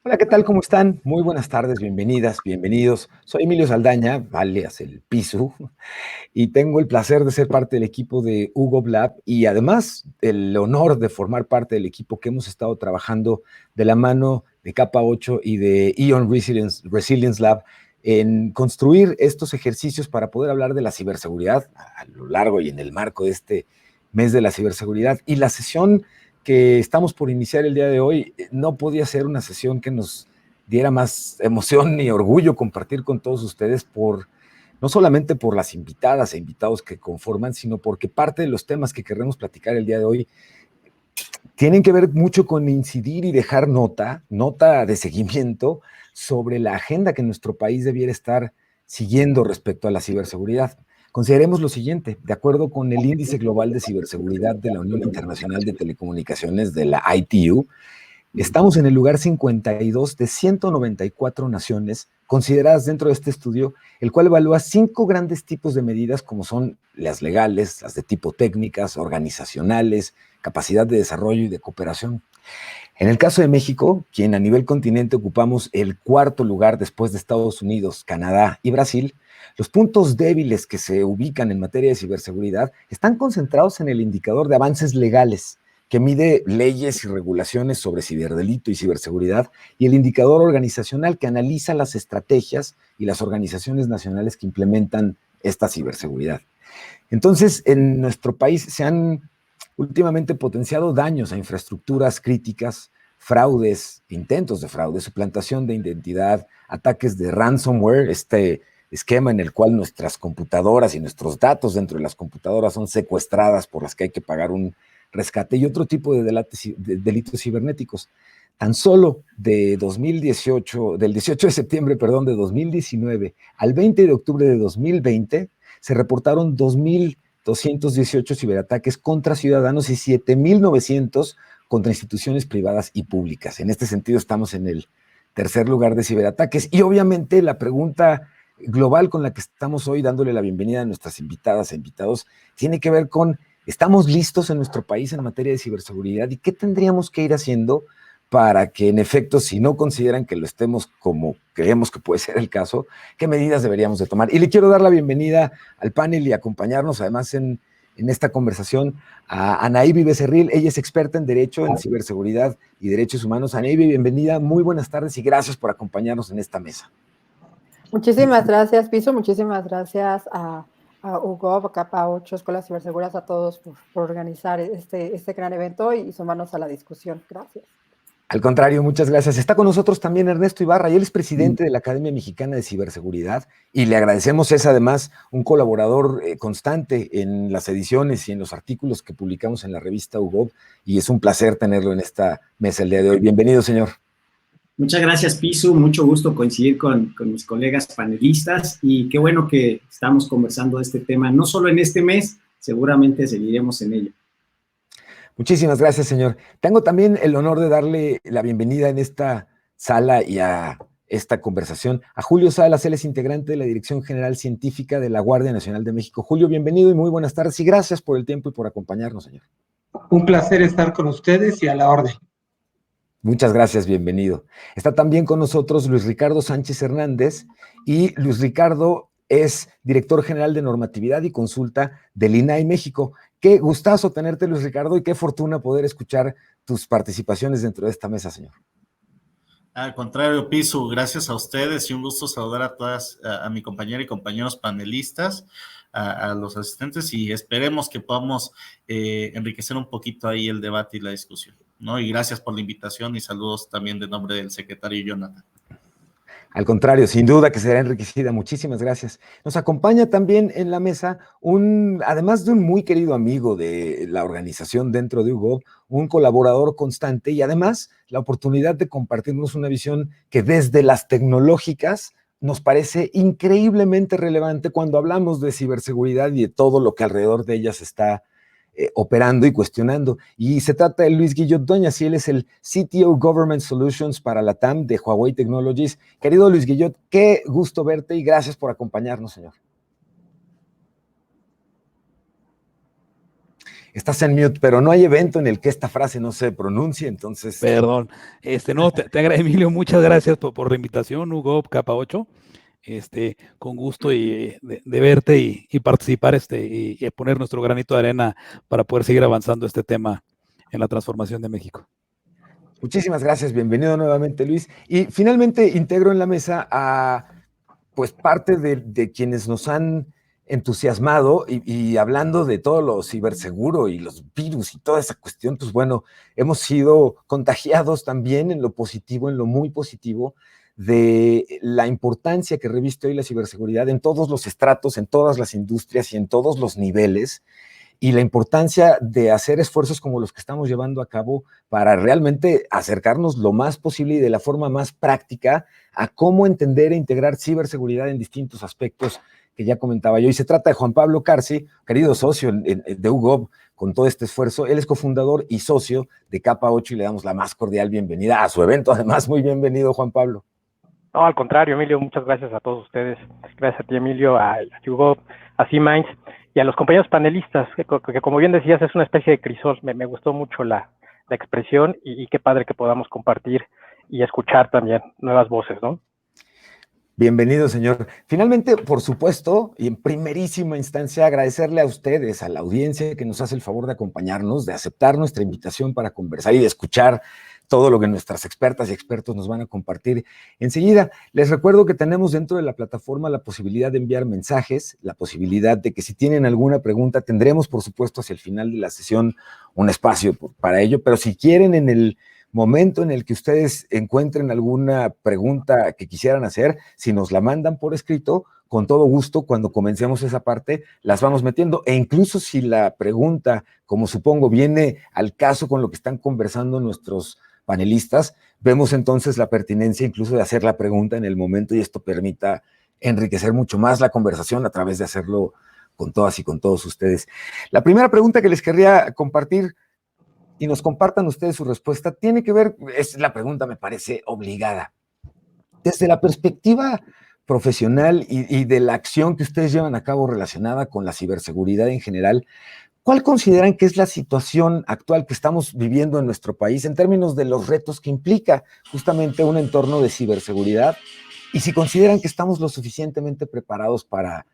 Hola, ¿qué tal? ¿Cómo están? Muy buenas tardes, bienvenidas, bienvenidos. Soy Emilio Saldaña, alias el Pisu, y tengo el placer de ser parte del equipo de UGOB Lab y además el honor de formar parte del equipo que hemos estado trabajando de la mano de Capa 8 y de Ion Resilience Lab en construir estos ejercicios para poder hablar de la ciberseguridad a lo largo y en el marco de este mes de la ciberseguridad. Y la sesión que estamos por iniciar el día de hoy no podía ser una sesión que nos diera más emoción ni orgullo compartir con todos ustedes no solamente por las invitadas e invitados que conforman, sino porque parte de los temas que queremos platicar el día de hoy tienen que ver mucho con incidir y dejar nota de seguimiento sobre la agenda que nuestro país debiera estar siguiendo respecto a la ciberseguridad. Consideremos lo siguiente: de acuerdo con el Índice Global de Ciberseguridad de la Unión Internacional de Telecomunicaciones, de la ITU, estamos en el lugar 52 de 194 naciones consideradas dentro de este estudio, el cual evalúa 5 grandes tipos de medidas, como son las legales, las de tipo técnicas, organizacionales, capacidad de desarrollo y de cooperación. En el caso de México, quien a nivel continente ocupamos el 4º lugar después de Estados Unidos, Canadá y Brasil, los puntos débiles que se ubican en materia de ciberseguridad están concentrados en el indicador de avances legales, que mide leyes y regulaciones sobre ciberdelito y ciberseguridad, y el indicador organizacional, que analiza las estrategias y las organizaciones nacionales que implementan esta ciberseguridad. Entonces, en nuestro país se han últimamente potenciado daños a infraestructuras críticas, fraudes, intentos de fraude, suplantación de identidad, ataques de ransomware, este esquema en el cual nuestras computadoras y nuestros datos dentro de las computadoras son secuestradas, por las que hay que pagar un rescate, y otro tipo de delitos cibernéticos. Tan solo del 18 de septiembre, de 2019 al 20 de octubre de 2020, se reportaron 2,218 ciberataques contra ciudadanos y 7,900 contra instituciones privadas y públicas. En este sentido, estamos en el 3er lugar de ciberataques. Y obviamente la pregunta global con la que estamos hoy dándole la bienvenida a nuestras invitadas e invitados tiene que ver con: ¿estamos listos en nuestro país en materia de ciberseguridad? ¿Y qué tendríamos que ir haciendo para que, en efecto, si no consideran que lo estemos como creemos que puede ser el caso, qué medidas deberíamos de tomar? Y le quiero dar la bienvenida al panel y acompañarnos además en esta conversación a Anaíbi Becerril. Ella es experta en Derecho, en Ciberseguridad y Derechos Humanos. Anaíbi, bienvenida, muy buenas tardes y gracias por acompañarnos en esta mesa. Muchísimas gracias, Piso, muchísimas gracias a UGOB, a Capa 8, Escuelas Ciberseguras, a todos por organizar este gran evento y sumarnos a la discusión. Gracias. Al contrario, muchas gracias. Está con nosotros también Ernesto Ibarra, y él es presidente de la Academia Mexicana de Ciberseguridad, y le agradecemos, es además un colaborador constante en las ediciones y en los artículos que publicamos en la revista UGOB, y es un placer tenerlo en esta mesa el día de hoy. Bienvenido, señor. Muchas gracias, Pisu. Mucho gusto coincidir con mis colegas panelistas, y qué bueno que estamos conversando de este tema, no solo en este mes, seguramente seguiremos en ello. Muchísimas gracias, señor. Tengo también el honor de darle la bienvenida en esta sala y a esta conversación a Julio Salas. Él es integrante de la Dirección General Científica de la Guardia Nacional de México. Julio, bienvenido y muy buenas tardes y gracias por el tiempo y por acompañarnos, señor. Un placer estar con ustedes y a la orden. Muchas gracias, bienvenido. Está también con nosotros Luis Ricardo Sánchez Hernández, y Luis Ricardo es director general de normatividad y consulta del INAI México. Qué gustazo tenerte, Luis Ricardo, y qué fortuna poder escuchar tus participaciones dentro de esta mesa, señor. Al contrario, Pisu, gracias a ustedes y un gusto saludar a todas, a mi compañera y compañeros panelistas, a los asistentes, y esperemos que podamos enriquecer un poquito ahí el debate y la discusión, ¿no? Y gracias por la invitación y saludos también de nombre del secretario Jonathan. Al contrario, sin duda que será enriquecida. Muchísimas gracias. Nos acompaña también en la mesa además de un muy querido amigo de la organización dentro de UGOB, un colaborador constante y además la oportunidad de compartirnos una visión que desde las tecnológicas nos parece increíblemente relevante cuando hablamos de ciberseguridad y de todo lo que alrededor de ellas está operando y cuestionando. Y se trata de Luis Guillot Dueñas, y él es el CTO Government Solutions para la TAM de Huawei Technologies. Querido Luis Guillot, qué gusto verte y gracias por acompañarnos, señor. Estás en mute, pero no hay evento en el que esta frase no se pronuncie, entonces... Perdón. No, te agradezco, Emilio, muchas gracias por la invitación, Hugo Capa 8. Con gusto de verte y participar y poner nuestro granito de arena para poder seguir avanzando este tema en la transformación de México. Muchísimas gracias, bienvenido nuevamente, Luis. Y finalmente integro en la mesa a pues parte de quienes nos han entusiasmado y hablando de todo lo ciberseguro y los virus y toda esa cuestión, pues bueno, hemos sido contagiados también en lo positivo, en lo muy positivo, de la importancia que reviste hoy la ciberseguridad en todos los estratos, en todas las industrias y en todos los niveles, y la importancia de hacer esfuerzos como los que estamos llevando a cabo para realmente acercarnos lo más posible y de la forma más práctica a cómo entender e integrar ciberseguridad en distintos aspectos que ya comentaba yo. Y se trata de Juan Pablo Carsi, querido socio de UGOB, con todo este esfuerzo. Él es cofundador y socio de Capa 8 y le damos la más cordial bienvenida a su evento. Además, muy bienvenido, Juan Pablo. No, al contrario, Emilio, muchas gracias a todos ustedes. Gracias a ti, Emilio, a UGOB, a C-Minds y a los compañeros panelistas, que como bien decías, es una especie de crisol. Me gustó mucho la expresión y qué padre que podamos compartir y escuchar también nuevas voces, ¿no? Bienvenido, señor. Finalmente, por supuesto, y en primerísima instancia, agradecerle a ustedes, a la audiencia que nos hace el favor de acompañarnos, de aceptar nuestra invitación para conversar y de escuchar todo lo que nuestras expertas y expertos nos van a compartir enseguida. Les recuerdo que tenemos dentro de la plataforma la posibilidad de enviar mensajes, la posibilidad de que si tienen alguna pregunta, tendremos, por supuesto, hacia el final de la sesión un espacio para ello, pero si quieren en el momento en el que ustedes encuentren alguna pregunta que quisieran hacer, si nos la mandan por escrito, con todo gusto, cuando comencemos esa parte, las vamos metiendo. E incluso si la pregunta, como supongo, viene al caso con lo que están conversando nuestros panelistas, vemos entonces la pertinencia incluso de hacer la pregunta en el momento y esto permita enriquecer mucho más la conversación a través de hacerlo con todas y con todos ustedes. La primera pregunta que les querría compartir y nos compartan ustedes su respuesta, tiene que ver, es la pregunta me parece obligada. Desde la perspectiva profesional y de la acción que ustedes llevan a cabo relacionada con la ciberseguridad en general, ¿cuál consideran que es la situación actual que estamos viviendo en nuestro país en términos de los retos que implica justamente un entorno de ciberseguridad? Y si consideran que estamos lo suficientemente preparados para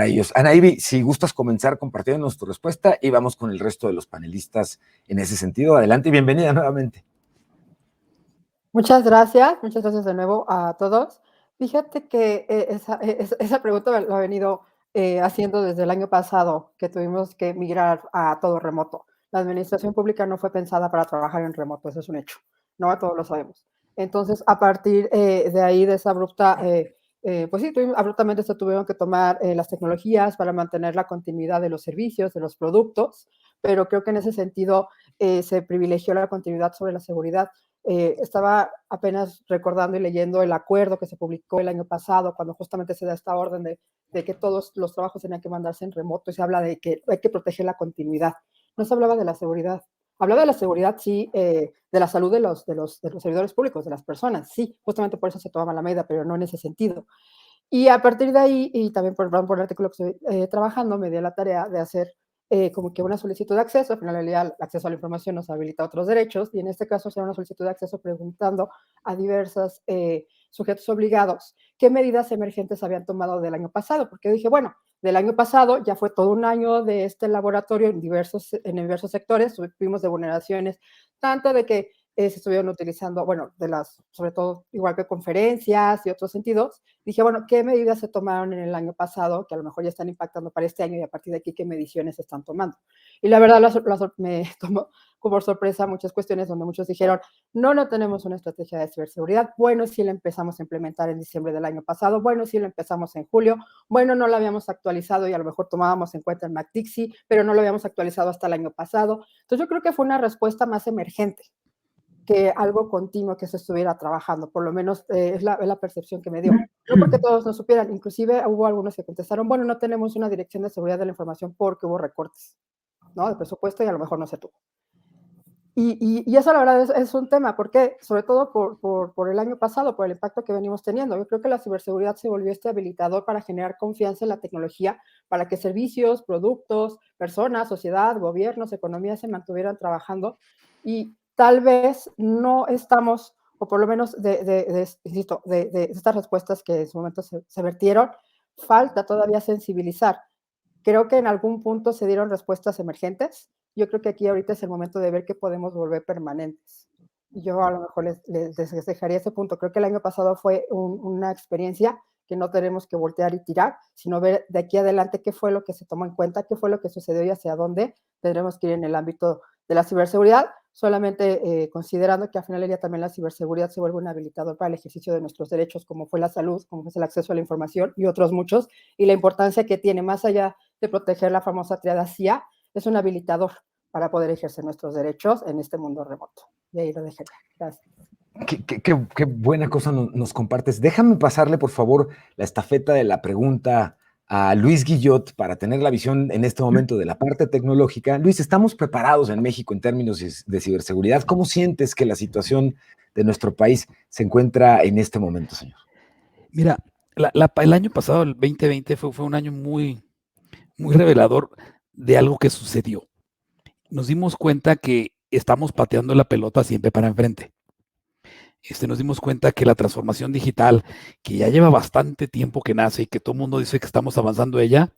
ellos. Anaíbi, si gustas comenzar compartiéndonos tu respuesta y vamos con el resto de los panelistas en ese sentido. Adelante y bienvenida nuevamente. Muchas gracias de nuevo a todos. Fíjate que esa pregunta lo ha venido haciendo desde el año pasado, que tuvimos que migrar a todo remoto. La administración pública no fue pensada para trabajar en remoto, eso es un hecho, ¿no? Todos lo sabemos. Entonces, a partir de ahí, de esa abrupta, pues sí, abruptamente se tuvieron que tomar las tecnologías para mantener la continuidad de los servicios, de los productos, pero creo que en ese sentido se privilegió la continuidad sobre la seguridad. Estaba apenas recordando y leyendo el acuerdo que se publicó el año pasado, cuando justamente se da esta orden de que todos los trabajos tenían que mandarse en remoto y se habla de que hay que proteger la continuidad. No se hablaba de la seguridad. Hablaba de la seguridad, sí, de la salud de los servidores públicos, de las personas, sí, justamente por eso se tomaba la medida, pero no en ese sentido. Y a partir de ahí, y también por el artículo que estoy trabajando, me di la tarea de hacer como que una solicitud de acceso. Al final del día, el acceso a la información nos habilita otros derechos, y en este caso será una solicitud de acceso preguntando a diversos sujetos obligados qué medidas emergentes habían tomado del año pasado, porque dije, bueno, del año pasado ya fue todo un año de este laboratorio en diversos sectores, tuvimos de vulneraciones, tanto de que se estuvieron utilizando, bueno, sobre todo igual que conferencias y otros sentidos. Dije, bueno, ¿qué medidas se tomaron en el año pasado que a lo mejor ya están impactando para este año, y a partir de aquí qué mediciones se están tomando? Y la verdad me tomó por sorpresa muchas cuestiones donde muchos dijeron, no tenemos una estrategia de ciberseguridad. Bueno, sí la empezamos a implementar en diciembre del año pasado. Bueno, sí la empezamos en julio. Bueno, no la habíamos actualizado y a lo mejor tomábamos en cuenta el McDixie, pero no lo habíamos actualizado hasta el año pasado. Entonces yo creo que fue una respuesta más emergente que algo continuo que se estuviera trabajando, por lo menos es la percepción que me dio. No porque todos no supieran, inclusive hubo algunos que contestaron, bueno, no tenemos una dirección de seguridad de la información porque hubo recortes, ¿no?, de presupuesto, y a lo mejor no se tuvo. Y eso la verdad es un tema, porque sobre todo por el año pasado, por el impacto que venimos teniendo. Yo creo que la ciberseguridad se volvió este habilitador para generar confianza en la tecnología, para que servicios, productos, personas, sociedad, gobiernos, economía se mantuvieran trabajando, y tal vez no estamos, o por lo menos insisto, de estas respuestas que en su momento se vertieron, falta todavía sensibilizar. Creo que en algún punto se dieron respuestas emergentes. Yo creo que aquí ahorita es el momento de ver qué podemos volver permanentes. Yo a lo mejor les dejaría ese punto. Creo que el año pasado fue una experiencia que no tenemos que voltear y tirar, sino ver de aquí adelante qué fue lo que se tomó en cuenta, qué fue lo que sucedió y hacia dónde tendremos que ir en el ámbito de la ciberseguridad, solamente considerando que al final del día también la ciberseguridad se vuelve un habilitador para el ejercicio de nuestros derechos, como fue la salud, como es el acceso a la información y otros muchos, y la importancia que tiene, más allá de proteger la famosa triada CIA, es un habilitador para poder ejercer nuestros derechos en este mundo remoto. Y ahí lo dejaré. Gracias. Qué buena cosa nos compartes. Déjame pasarle, por favor, la estafeta de la pregunta a Luis Guillot para tener la visión en este momento de la parte tecnológica. Luis, ¿estamos preparados en México en términos de ciberseguridad? ¿Cómo sientes que la situación de nuestro país se encuentra en este momento, señor? Mira, el año pasado, el 2020, fue un año muy revelador de algo que sucedió. Nos dimos cuenta que estamos pateando la pelota siempre para enfrente. Nos dimos cuenta que la transformación digital, que ya lleva bastante tiempo que nace y que todo el mundo dice que estamos avanzando ella,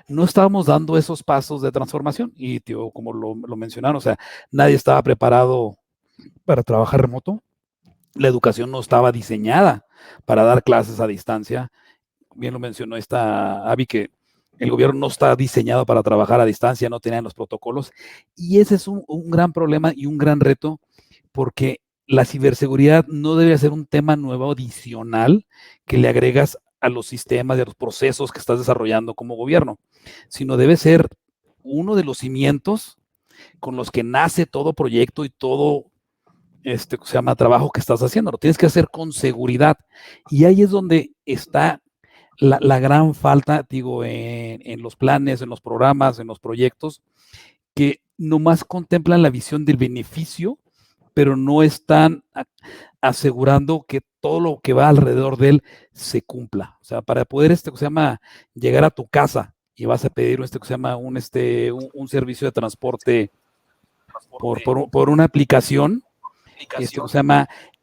no estábamos dando esos pasos de transformación. Y tío, como lo mencionaron, o sea, nadie estaba preparado para trabajar remoto. La educación no estaba diseñada para dar clases a distancia. Bien lo mencionó esta Abby, que el gobierno no está diseñado para trabajar a distancia, no tenían los protocolos. Y ese es un gran problema y un gran reto, porque la ciberseguridad no debe ser un tema nuevo adicional que le agregas a los sistemas y a los procesos que estás desarrollando como gobierno, sino debe ser uno de los cimientos con los que nace todo proyecto y todo se llama trabajo que estás haciendo. Lo tienes que hacer con seguridad. Y ahí es donde está la gran falta, digo, en los planes, en los programas, en los proyectos, que nomás contemplan la visión del beneficio, pero no están asegurando que todo lo que va alrededor de él se cumpla. O sea, para poder llegar a tu casa y vas a pedir un servicio de transporte por una aplicación,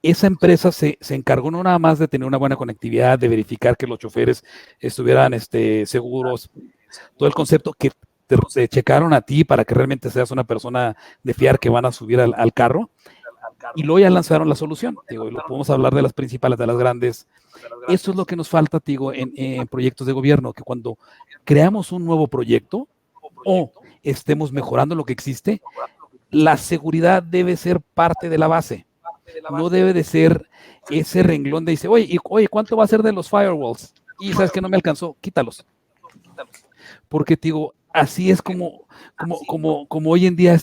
esa empresa se encargó no nada más de tener una buena conectividad, de verificar que los choferes estuvieran seguros, todo el concepto que te checaron a ti para que realmente seas una persona de fiar que van a subir al carro, y luego ya lanzaron la solución. Digo, y lo podemos hablar de las principales, de las grandes. Eso es lo que nos falta, digo, en proyectos de gobierno, que cuando creamos un nuevo proyecto o estemos mejorando lo que existe, la seguridad debe ser parte de la base. No debe de ser ese renglón de dice, oye, ¿cuánto va a ser de los firewalls? Y sabes que no me alcanzó, quítalos. Porque, digo, así es como hoy en día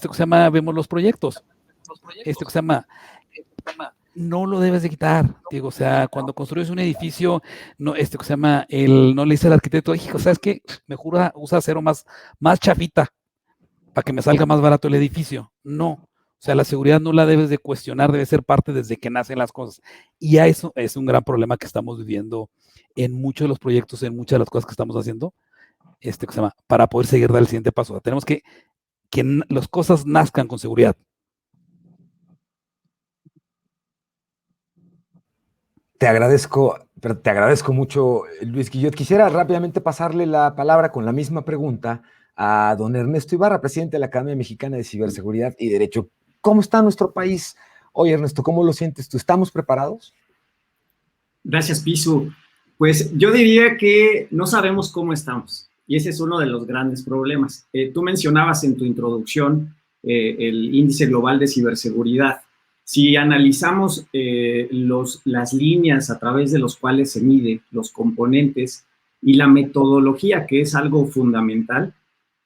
vemos los proyectos. No lo debes de quitar, digo, o sea, cuando construyes un edificio, no, no le dice al arquitecto, hijo, ¿sabes qué? Mejor usa acero más chafita para que me salga más barato el edificio. No, sea, la seguridad no la debes de cuestionar, debe ser parte desde que nacen las cosas. Y a eso es un gran problema que estamos viviendo en muchos de los proyectos, en muchas de las cosas que estamos haciendo, que se llama, para poder seguir dar el siguiente paso. O sea, tenemos que las cosas nazcan con seguridad. Te agradezco mucho, Luis Guillot. Quisiera rápidamente pasarle la palabra con la misma pregunta a don Ernesto Ibarra, presidente de la Academia Mexicana de Ciberseguridad y Derecho. ¿Cómo está nuestro país hoy, Ernesto? ¿Cómo lo sientes tú? ¿Estamos preparados? Gracias, Pisu. Pues yo diría que no sabemos cómo estamos, y ese es uno de los grandes problemas. Tú mencionabas en tu introducción el índice global de ciberseguridad. Si analizamos las líneas a través de los cuales se mide, los componentes y la metodología, que es algo fundamental,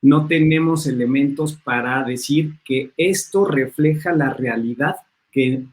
no tenemos elementos para decir que esto refleja la realidad, que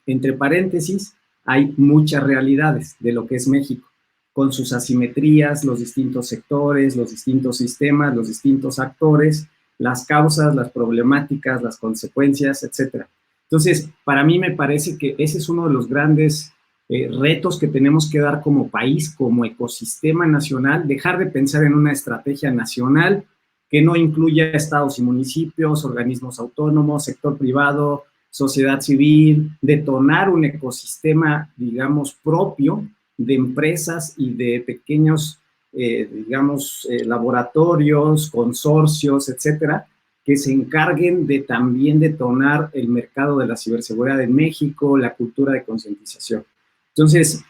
entre paréntesis hay muchas realidades de lo que es México, con sus asimetrías, los distintos sectores, los distintos sistemas, los distintos actores, las causas, las problemáticas, las consecuencias, etcétera. Entonces, para mí me parece que ese es uno de los grandes retos que tenemos que dar como país, como ecosistema nacional, dejar de pensar en una estrategia nacional que no incluya estados y municipios, organismos autónomos, sector privado, sociedad civil, detonar un ecosistema, digamos, propio de empresas y de pequeños, laboratorios, consorcios, etcétera, que se encarguen de también detonar el mercado de la ciberseguridad en México, la cultura de concientización. Entonces,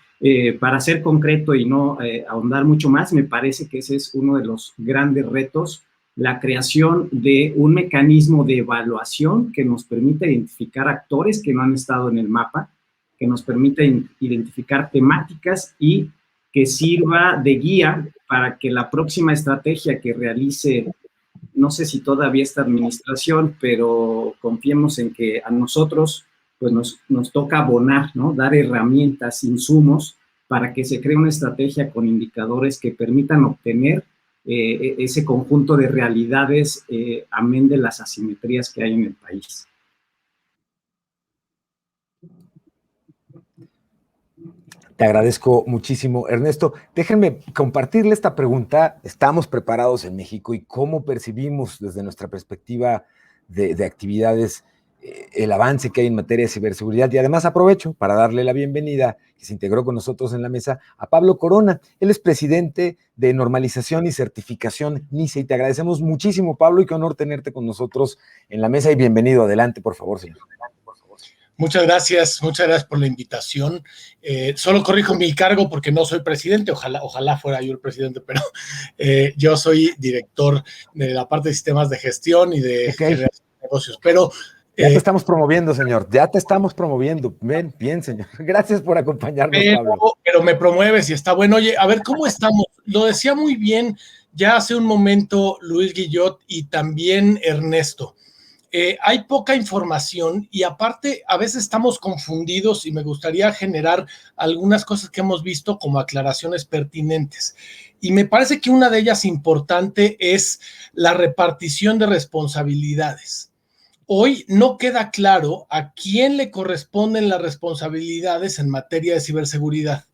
para ser concreto y no ahondar mucho más, me parece que ese es uno de los grandes retos, la creación de un mecanismo de evaluación que nos permita identificar actores que no han estado en el mapa, que nos permita identificar temáticas y que sirva de guía para que la próxima estrategia que realice, no sé si todavía esta administración, pero confiemos en que a nosotros pues nos toca abonar, ¿no? Dar herramientas, insumos, para que se cree una estrategia con indicadores que permitan obtener ese conjunto de realidades, amén de las asimetrías que hay en el país. Te agradezco muchísimo, Ernesto. Déjenme compartirle esta pregunta. ¿Estamos preparados en México y cómo percibimos desde nuestra perspectiva de actividades el avance que hay en materia de ciberseguridad? Y además aprovecho para darle la bienvenida, que se integró con nosotros en la mesa, a Pablo Corona. Él es presidente de Normalización y Certificación NICE, y te agradecemos muchísimo, Pablo, y qué honor tenerte con nosotros en la mesa, y bienvenido. Adelante, por favor, señor. Muchas gracias por la invitación. Solo corrijo mi cargo porque no soy presidente, ojalá fuera yo el presidente, pero yo soy director de la parte de sistemas de gestión y de negocios. Pero ya te estamos promoviendo, señor, ya te estamos promoviendo. Bien, señor. Gracias por acompañarnos, Pablo. Pero me promueves y está bueno. Oye, a ver, ¿cómo estamos? Lo decía muy bien ya hace un momento Luis Guillot y también Ernesto. Hay poca información y aparte a veces estamos confundidos y me gustaría generar algunas cosas que hemos visto como aclaraciones pertinentes. Y me parece que una de ellas importante es la repartición de responsabilidades. Hoy no queda claro a quién le corresponden las responsabilidades en materia de ciberseguridad.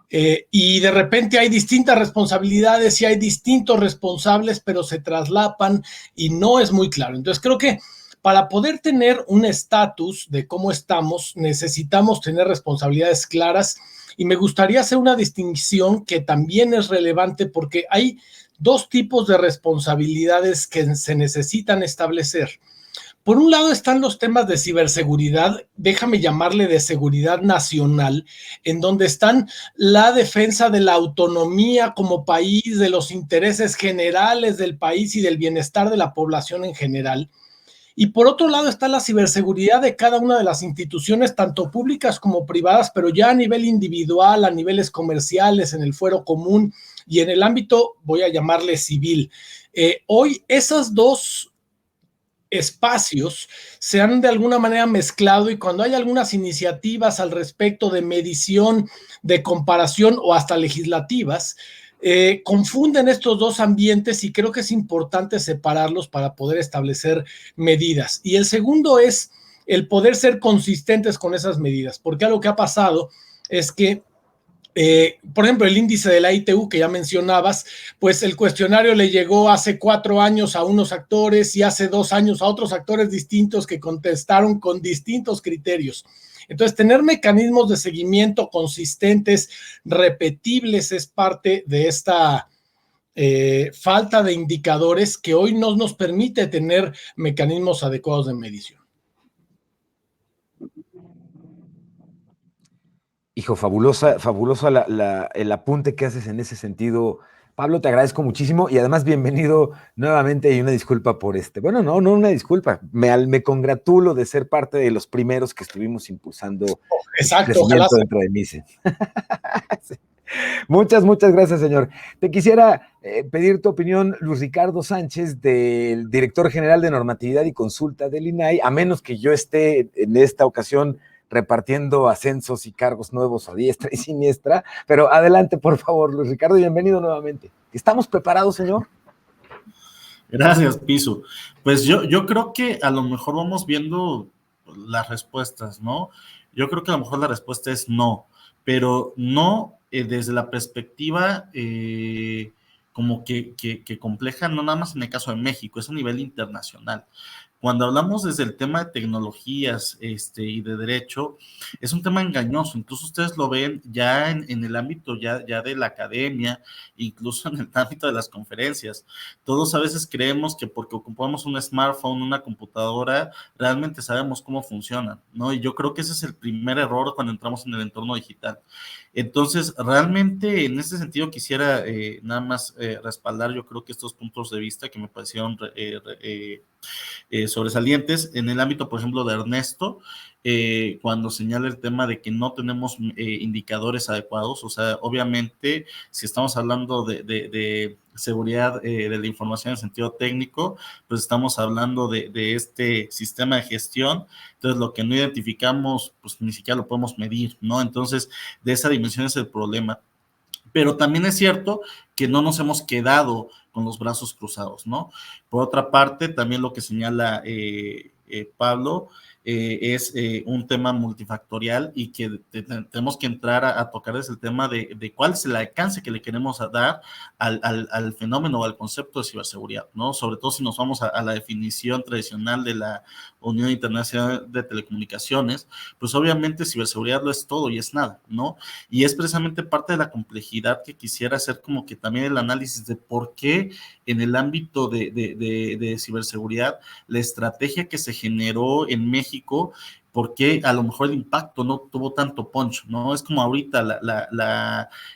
Y de repente hay distintas responsabilidades y hay distintos responsables, pero se traslapan y no es muy claro. Entonces creo que para poder tener un estatus de cómo estamos, necesitamos tener responsabilidades claras y me gustaría hacer una distinción que también es relevante porque hay dos tipos de responsabilidades que se necesitan establecer. Por un lado están los temas de ciberseguridad, déjame llamarle de seguridad nacional, en donde están la defensa de la autonomía como país, de los intereses generales del país y del bienestar de la población en general. Y por otro lado está la ciberseguridad de cada una de las instituciones, tanto públicas como privadas, pero ya a nivel individual, a niveles comerciales, en el fuero común y en el ámbito, voy a llamarle civil. Hoy esas dos espacios se han de alguna manera mezclado y cuando hay algunas iniciativas al respecto de medición, de comparación o hasta legislativas, confunden estos dos ambientes y creo que es importante separarlos para poder establecer medidas. Y el segundo es el poder ser consistentes con esas medidas, porque algo que ha pasado es que por ejemplo, el índice de la ITU que ya mencionabas, pues el cuestionario le llegó hace 4 años a unos actores y hace 2 años a otros actores distintos que contestaron con distintos criterios. Entonces, tener mecanismos de seguimiento consistentes, repetibles, es parte de esta falta de indicadores que hoy no nos permite tener mecanismos adecuados de medición. Hijo, fabulosa el apunte que haces en ese sentido. Pablo, te agradezco muchísimo y además bienvenido nuevamente y una disculpa por bueno, no una disculpa, me congratulo de ser parte de los primeros que estuvimos impulsando el crecimiento dentro de MICE. Sí. Muchas gracias, señor. Te quisiera pedir tu opinión, Luis Ricardo Sánchez, del director general de normatividad y consulta del INAI, a menos que yo esté en esta ocasión repartiendo ascensos y cargos nuevos a diestra y siniestra, pero adelante, por favor, Luis Ricardo, bienvenido nuevamente. ¿Estamos preparados, señor? Gracias, Pisu. Pues yo creo que a lo mejor vamos viendo las respuestas, ¿no? Yo creo que a lo mejor la respuesta es no, pero no desde la perspectiva como que compleja, no nada más en el caso de México, es a nivel internacional. Cuando hablamos desde el tema de tecnologías y de derecho, es un tema engañoso. Incluso ustedes lo ven ya en el ámbito ya de la academia, incluso en el ámbito de las conferencias. Todos a veces creemos que porque ocupamos un smartphone, una computadora, realmente sabemos cómo funcionan, ¿no? Y yo creo que ese es el primer error cuando entramos en el entorno digital. Entonces, realmente en ese sentido quisiera nada más respaldar, yo creo que estos puntos de vista que me parecieron sobresalientes en el ámbito, por ejemplo, de Ernesto, cuando señala el tema de que no tenemos indicadores adecuados. O sea, obviamente, si estamos hablando de seguridad de la información en sentido técnico, pues estamos hablando de este sistema de gestión. Entonces, lo que no identificamos, pues ni siquiera lo podemos medir, ¿no? Entonces, de esa dimensión es el problema. Pero también es cierto que no nos hemos quedado con los brazos cruzados, ¿no? Por otra parte, también lo que señala Pablo es un tema multifactorial y que tenemos que entrar a tocar desde el tema de cuál es el alcance que le queremos dar al fenómeno o al concepto de ciberseguridad, ¿no? Sobre todo si nos vamos a la definición tradicional de la Unión Internacional de Telecomunicaciones, pues obviamente ciberseguridad lo es todo y es nada, ¿no? Y es precisamente parte de la complejidad que quisiera hacer como que también el análisis de por qué en el ámbito de ciberseguridad la estrategia que se generó en México, porque a lo mejor el impacto no tuvo tanto punch, ¿no? Es como ahorita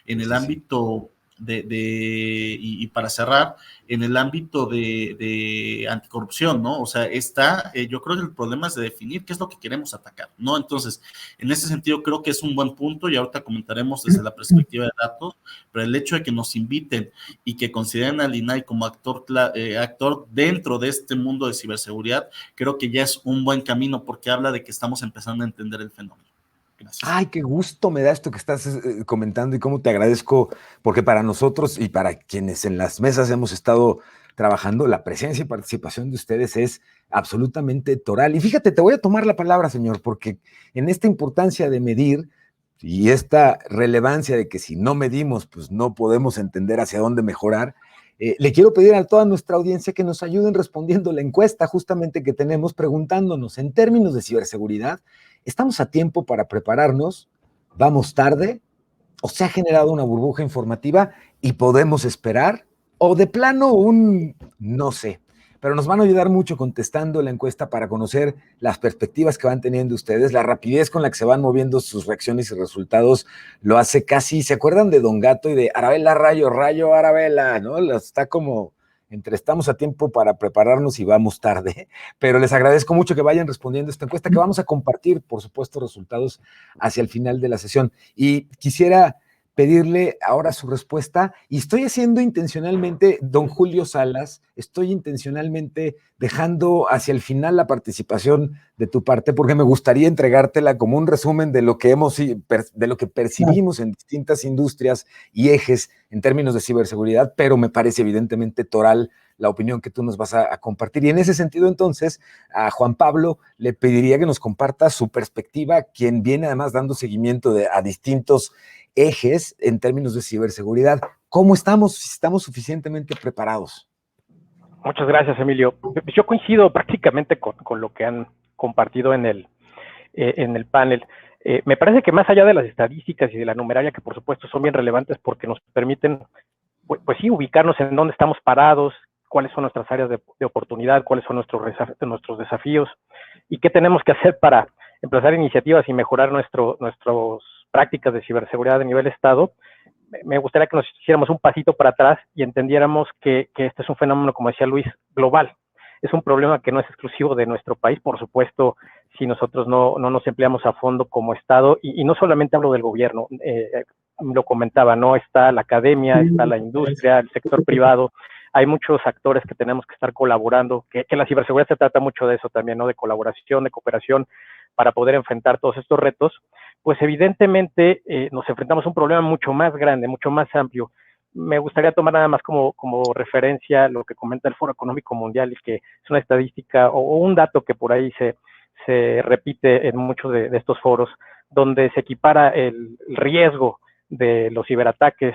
en el ámbito y para cerrar, en el ámbito de anticorrupción, ¿no? O sea, yo creo que el problema es de definir qué es lo que queremos atacar, ¿no? Entonces, en ese sentido creo que es un buen punto y ahorita comentaremos desde la perspectiva de datos, pero el hecho de que nos inviten y que consideren al INAI como actor dentro de este mundo de ciberseguridad, creo que ya es un buen camino porque habla de que estamos empezando a entender el fenómeno. Gracias. Ay, qué gusto me da esto que estás comentando y cómo te agradezco, porque para nosotros y para quienes en las mesas hemos estado trabajando, la presencia y participación de ustedes es absolutamente toral. Y fíjate, te voy a tomar la palabra, señor, porque en esta importancia de medir y esta relevancia de que si no medimos, pues no podemos entender hacia dónde mejorar, le quiero pedir a toda nuestra audiencia que nos ayuden respondiendo la encuesta justamente que tenemos, preguntándonos en términos de ciberseguridad, ¿estamos a tiempo para prepararnos? ¿Vamos tarde? ¿O se ha generado una burbuja informativa y podemos esperar? ¿O de plano no sé? Pero nos van a ayudar mucho contestando la encuesta para conocer las perspectivas que van teniendo ustedes, la rapidez con la que se van moviendo sus reacciones y resultados, lo hace casi, ¿se acuerdan de Don Gato y de Arabella, rayo, Arabella, ¿no? Está como entre estamos a tiempo para prepararnos y vamos tarde, pero les agradezco mucho que vayan respondiendo esta encuesta, que vamos a compartir, por supuesto, resultados hacia el final de la sesión. Y quisiera pedirle ahora su respuesta, y estoy haciendo intencionalmente, don Julio Salas, estoy intencionalmente dejando hacia el final la participación de tu parte, porque me gustaría entregártela como un resumen de lo que percibimos en distintas industrias y ejes en términos de ciberseguridad, pero me parece evidentemente toral la opinión que tú nos vas a compartir. Y en ese sentido, entonces, a Juan Pablo le pediría que nos comparta su perspectiva, quien viene además dando seguimiento a distintos ejes en términos de ciberseguridad. ¿Cómo estamos? Si estamos suficientemente preparados. Muchas gracias, Emilio. Yo coincido prácticamente con lo que han compartido en el panel. Me parece que más allá de las estadísticas y de la numeraria, que por supuesto son bien relevantes porque nos permiten, pues sí, ubicarnos en dónde estamos parados, cuáles son nuestras áreas de oportunidad, cuáles son nuestros desafíos y qué tenemos que hacer para emplazar iniciativas y mejorar nuestras prácticas de ciberseguridad a nivel Estado. Me gustaría que nos hiciéramos un pasito para atrás y entendiéramos que este es un fenómeno, como decía Luis, global. Es un problema que no es exclusivo de nuestro país, por supuesto, si nosotros no nos empleamos a fondo como Estado, y no solamente hablo del gobierno, lo comentaba, ¿no? Está la academia, está la industria, el sector privado, hay muchos actores que tenemos que estar colaborando, que la ciberseguridad se trata mucho de eso también, ¿no? De colaboración, de cooperación, para poder enfrentar todos estos retos. Pues evidentemente nos enfrentamos a un problema mucho más grande, mucho más amplio. Me gustaría tomar nada más como referencia lo que comenta el Foro Económico Mundial, y que es una estadística o un dato que por ahí se repite en muchos de estos foros, donde se equipara el riesgo de los ciberataques,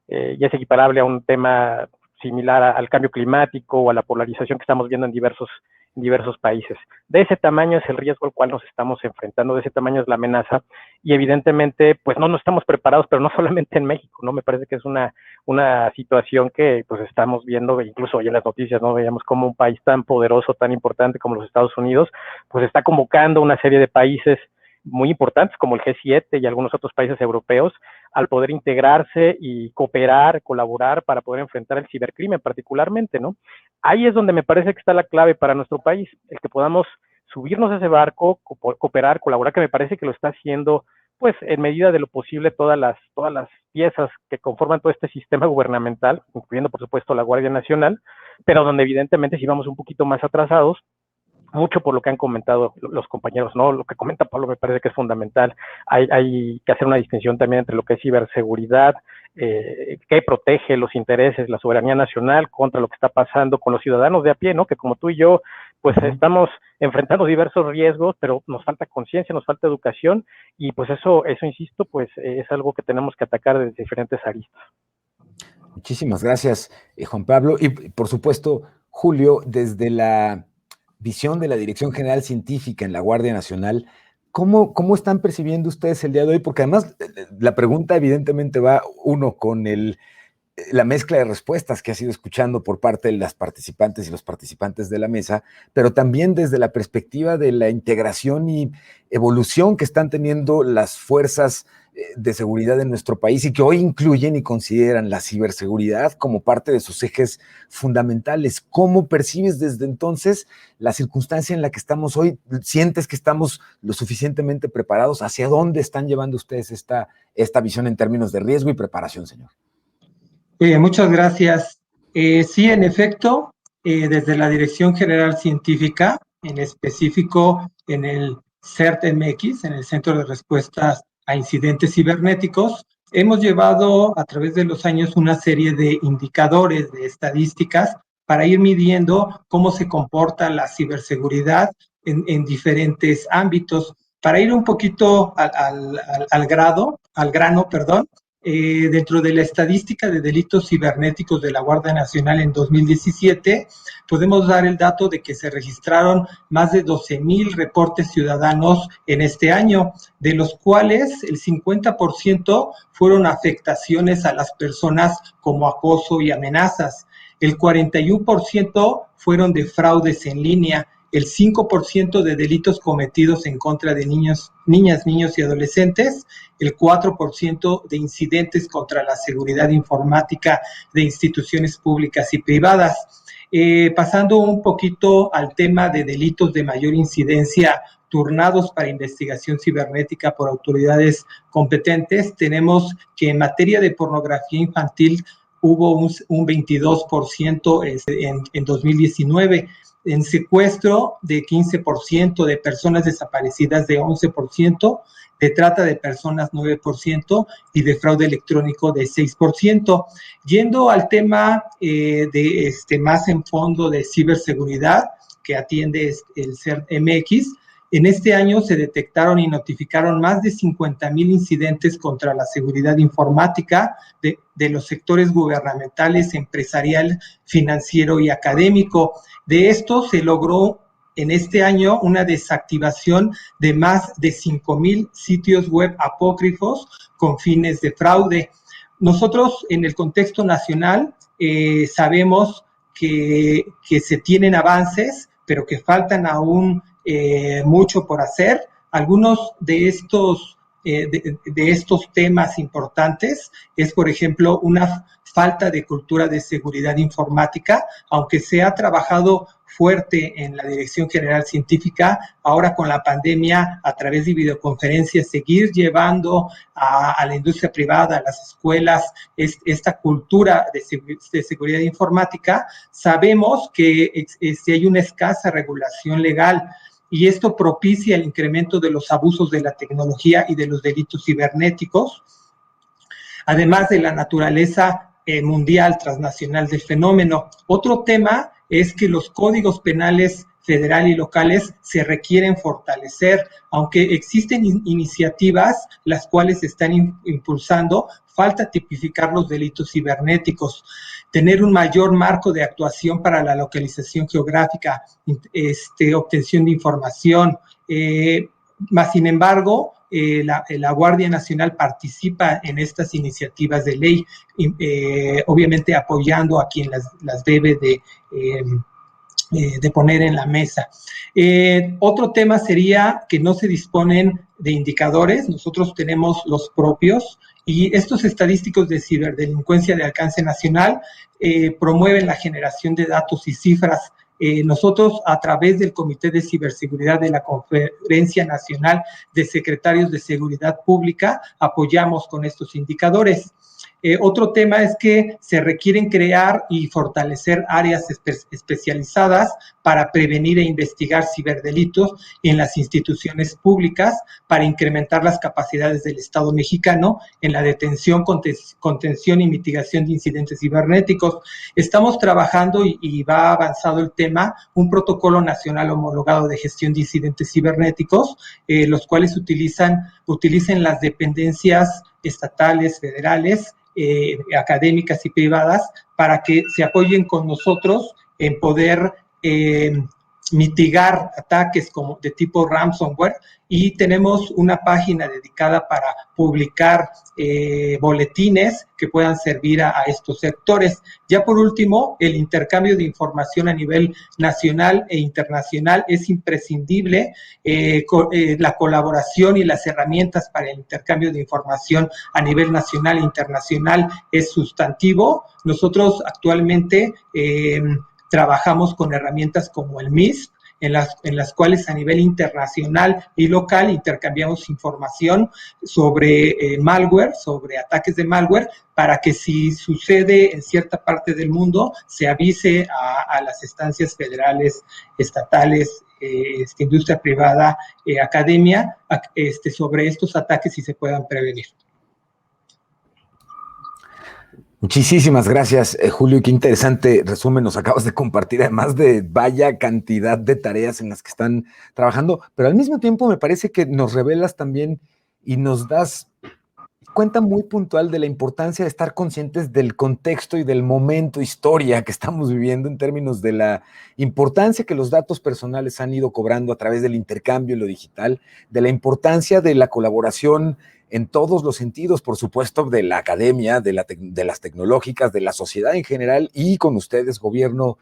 ya es equiparable a un tema similar al cambio climático o a la polarización que estamos viendo en diversos países. De ese tamaño es el riesgo al cual nos estamos enfrentando, de ese tamaño es la amenaza, y evidentemente pues no estamos preparados, pero no solamente en México, ¿no? Me parece que es una situación que pues estamos viendo, incluso hoy en las noticias, ¿no? Veíamos como un país tan poderoso, tan importante como los Estados Unidos, pues está convocando una serie de países muy importantes como el G7 y algunos otros países europeos al poder integrarse y cooperar, colaborar para poder enfrentar el cibercrimen particularmente, ¿no? Ahí es donde me parece que está la clave para nuestro país, el que podamos subirnos a ese barco, cooperar, colaborar, que me parece que lo está haciendo, pues, en medida de lo posible todas las piezas que conforman todo este sistema gubernamental, incluyendo, por supuesto, la Guardia Nacional, pero donde evidentemente si vamos un poquito más atrasados, mucho por lo que han comentado los compañeros, ¿no? Lo que comenta Pablo me parece que es fundamental. Hay que hacer una distinción también entre lo que es ciberseguridad, que protege los intereses, la soberanía nacional, contra lo que está pasando con los ciudadanos de a pie, ¿no? Que como tú y yo, pues estamos enfrentando diversos riesgos, pero nos falta conciencia, nos falta educación, y pues eso insisto, pues es algo que tenemos que atacar desde diferentes aristas. Muchísimas gracias, Juan Pablo. Y por supuesto, Julio, desde la visión de la Dirección General Científica en la Guardia Nacional, ¿cómo están percibiendo ustedes el día de hoy? Porque además la pregunta evidentemente va uno con la mezcla de respuestas que ha sido escuchando por parte de las participantes y los participantes de la mesa, pero también desde la perspectiva de la integración y evolución que están teniendo las fuerzas de seguridad en nuestro país y que hoy incluyen y consideran la ciberseguridad como parte de sus ejes fundamentales. ¿Cómo percibes desde entonces la circunstancia en la que estamos hoy? ¿Sientes que estamos lo suficientemente preparados? ¿Hacia dónde están llevando ustedes esta visión en términos de riesgo y preparación, señor? Muchas gracias. Sí, en efecto, desde la Dirección General Científica, en específico en el CERT-MX, en el Centro de Respuestas a Incidentes Cibernéticos, hemos llevado a través de los años una serie de indicadores, de estadísticas, para ir midiendo cómo se comporta la ciberseguridad en diferentes ámbitos. Para ir un poquito al grano, dentro de la estadística de delitos cibernéticos de la Guardia Nacional en 2017, podemos dar el dato de que se registraron más de 12,000 reportes ciudadanos en este año, de los cuales el 50% fueron afectaciones a las personas como acoso y amenazas, el 41% fueron de fraudes en línea, el 5% de delitos cometidos en contra de niñas, niños y adolescentes, el 4% de incidentes contra la seguridad informática de instituciones públicas y privadas. Pasando un poquito al tema de delitos de mayor incidencia turnados para investigación cibernética por autoridades competentes, tenemos que en materia de pornografía infantil hubo un 22% en 2019, en secuestro de 15%, de personas desaparecidas de 11%, de trata de personas 9% y de fraude electrónico de 6%. Yendo al tema más en fondo de ciberseguridad que atiende el CERT-MX, en este año se detectaron y notificaron más de 50,000 incidentes contra la seguridad informática de los sectores gubernamentales, empresarial, financiero y académico. De esto se logró en este año una desactivación de más de 5,000 sitios web apócrifos con fines de fraude. Nosotros en el contexto nacional sabemos que se tienen avances, pero que faltan aún mucho por hacer. Algunos de estos temas importantes es, por ejemplo, una falta de cultura de seguridad informática, aunque se ha trabajado fuerte en la Dirección General Científica, ahora con la pandemia, a través de videoconferencias, seguir llevando a la industria privada, a las escuelas, esta cultura de seguridad informática. Sabemos que hay una escasa regulación legal, y esto propicia el incremento de los abusos de la tecnología y de los delitos cibernéticos, además de la naturaleza mundial, transnacional del fenómeno. Otro tema es que los códigos penales federal y locales se requieren fortalecer, aunque existen iniciativas las cuales se están impulsando, falta tipificar los delitos cibernéticos, tener un mayor marco de actuación para la localización geográfica, obtención de información, más sin embargo, la Guardia Nacional participa en estas iniciativas de ley, obviamente apoyando a quien las debe de poner en la mesa. Otro tema sería que no se disponen de indicadores. Nosotros tenemos los propios, y estos estadísticos de ciberdelincuencia de alcance nacional promueven la generación de datos y cifras. Nosotros, a través del Comité de Ciberseguridad de la Conferencia Nacional de Secretarios de Seguridad Pública, apoyamos con estos indicadores. Otro tema es que se requieren crear y fortalecer áreas especializadas para prevenir e investigar ciberdelitos en las instituciones públicas, para incrementar las capacidades del Estado mexicano en la detención, contención y mitigación de incidentes cibernéticos. Estamos trabajando y va avanzado el tema, un protocolo nacional homologado de gestión de incidentes cibernéticos, los cuales utilizan las dependencias estatales, federales, académicas y privadas, para que se apoyen con nosotros en poder mitigar ataques como de tipo ransomware, y tenemos una página dedicada para publicar boletines que puedan servir a estos sectores. Ya por último, el intercambio de información a nivel nacional e internacional es imprescindible. La colaboración y las herramientas para el intercambio de información a nivel nacional e internacional es sustantivo. Nosotros actualmente trabajamos con herramientas como el MISP, en las cuales a nivel internacional y local intercambiamos información sobre malware, sobre ataques de malware, para que si sucede en cierta parte del mundo, se avise a las instancias federales, estatales, industria privada, academia, sobre estos ataques y se puedan prevenir. Muchísimas gracias, Julio. Qué interesante resumen nos acabas de compartir, además de vaya cantidad de tareas en las que están trabajando, pero al mismo tiempo me parece que nos revelas también y nos das cuenta muy puntual de la importancia de estar conscientes del contexto y del momento, historia que estamos viviendo en términos de la importancia que los datos personales han ido cobrando a través del intercambio y lo digital, de la importancia de la colaboración en todos los sentidos, por supuesto, de la academia, de las tecnológicas, de la sociedad en general, y con ustedes, gobierno,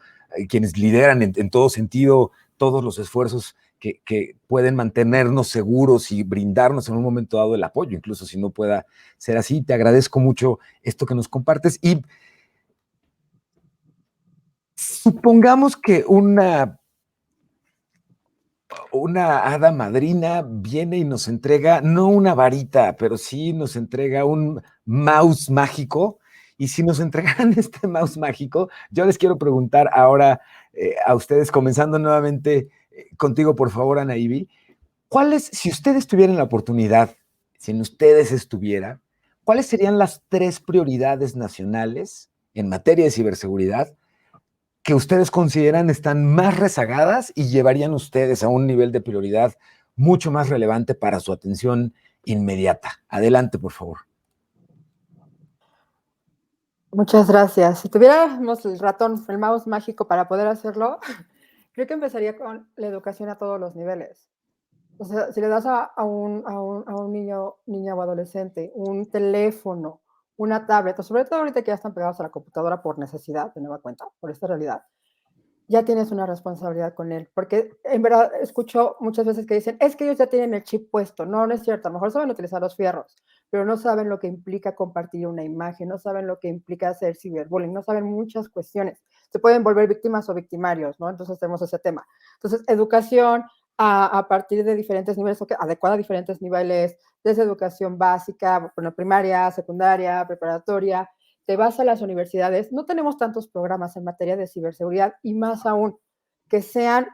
quienes lideran en todo sentido todos los esfuerzos que pueden mantenernos seguros y brindarnos en un momento dado el apoyo, incluso si no pueda ser así. Te agradezco mucho esto que nos compartes, y supongamos que una hada madrina viene y nos entrega, no una varita, pero sí nos entrega un mouse mágico. Y si nos entregaran este mouse mágico, yo les quiero preguntar ahora a ustedes, comenzando nuevamente contigo, por favor, Anaíbi, si ustedes tuvieran la oportunidad si en ustedes estuviera, ¿cuáles serían las 3 prioridades nacionales en materia de ciberseguridad que ustedes consideran están más rezagadas y llevarían ustedes a un nivel de prioridad mucho más relevante para su atención inmediata? Adelante, por favor. Muchas gracias. Si tuviéramos el ratón, el mouse mágico para poder hacerlo, creo que empezaría con la educación a todos los niveles. O sea, si le das a un niño, niña o adolescente un teléfono, una tablet, o sobre todo ahorita que ya están pegados a la computadora por necesidad, de nueva cuenta, por esta realidad, ya tienes una responsabilidad con él. Porque en verdad escucho muchas veces que dicen, es que ellos ya tienen el chip puesto. No, no es cierto. A lo mejor saben utilizar los fierros, pero no saben lo que implica compartir una imagen, no saben lo que implica hacer ciberbullying, no saben muchas cuestiones. Se pueden volver víctimas o victimarios, ¿no? Entonces tenemos ese tema. Entonces, educación a partir de diferentes niveles, adecuada a diferentes niveles, desde educación básica, bueno, primaria, secundaria, preparatoria. Te vas a las universidades, no tenemos tantos programas en materia de ciberseguridad y más aún que sean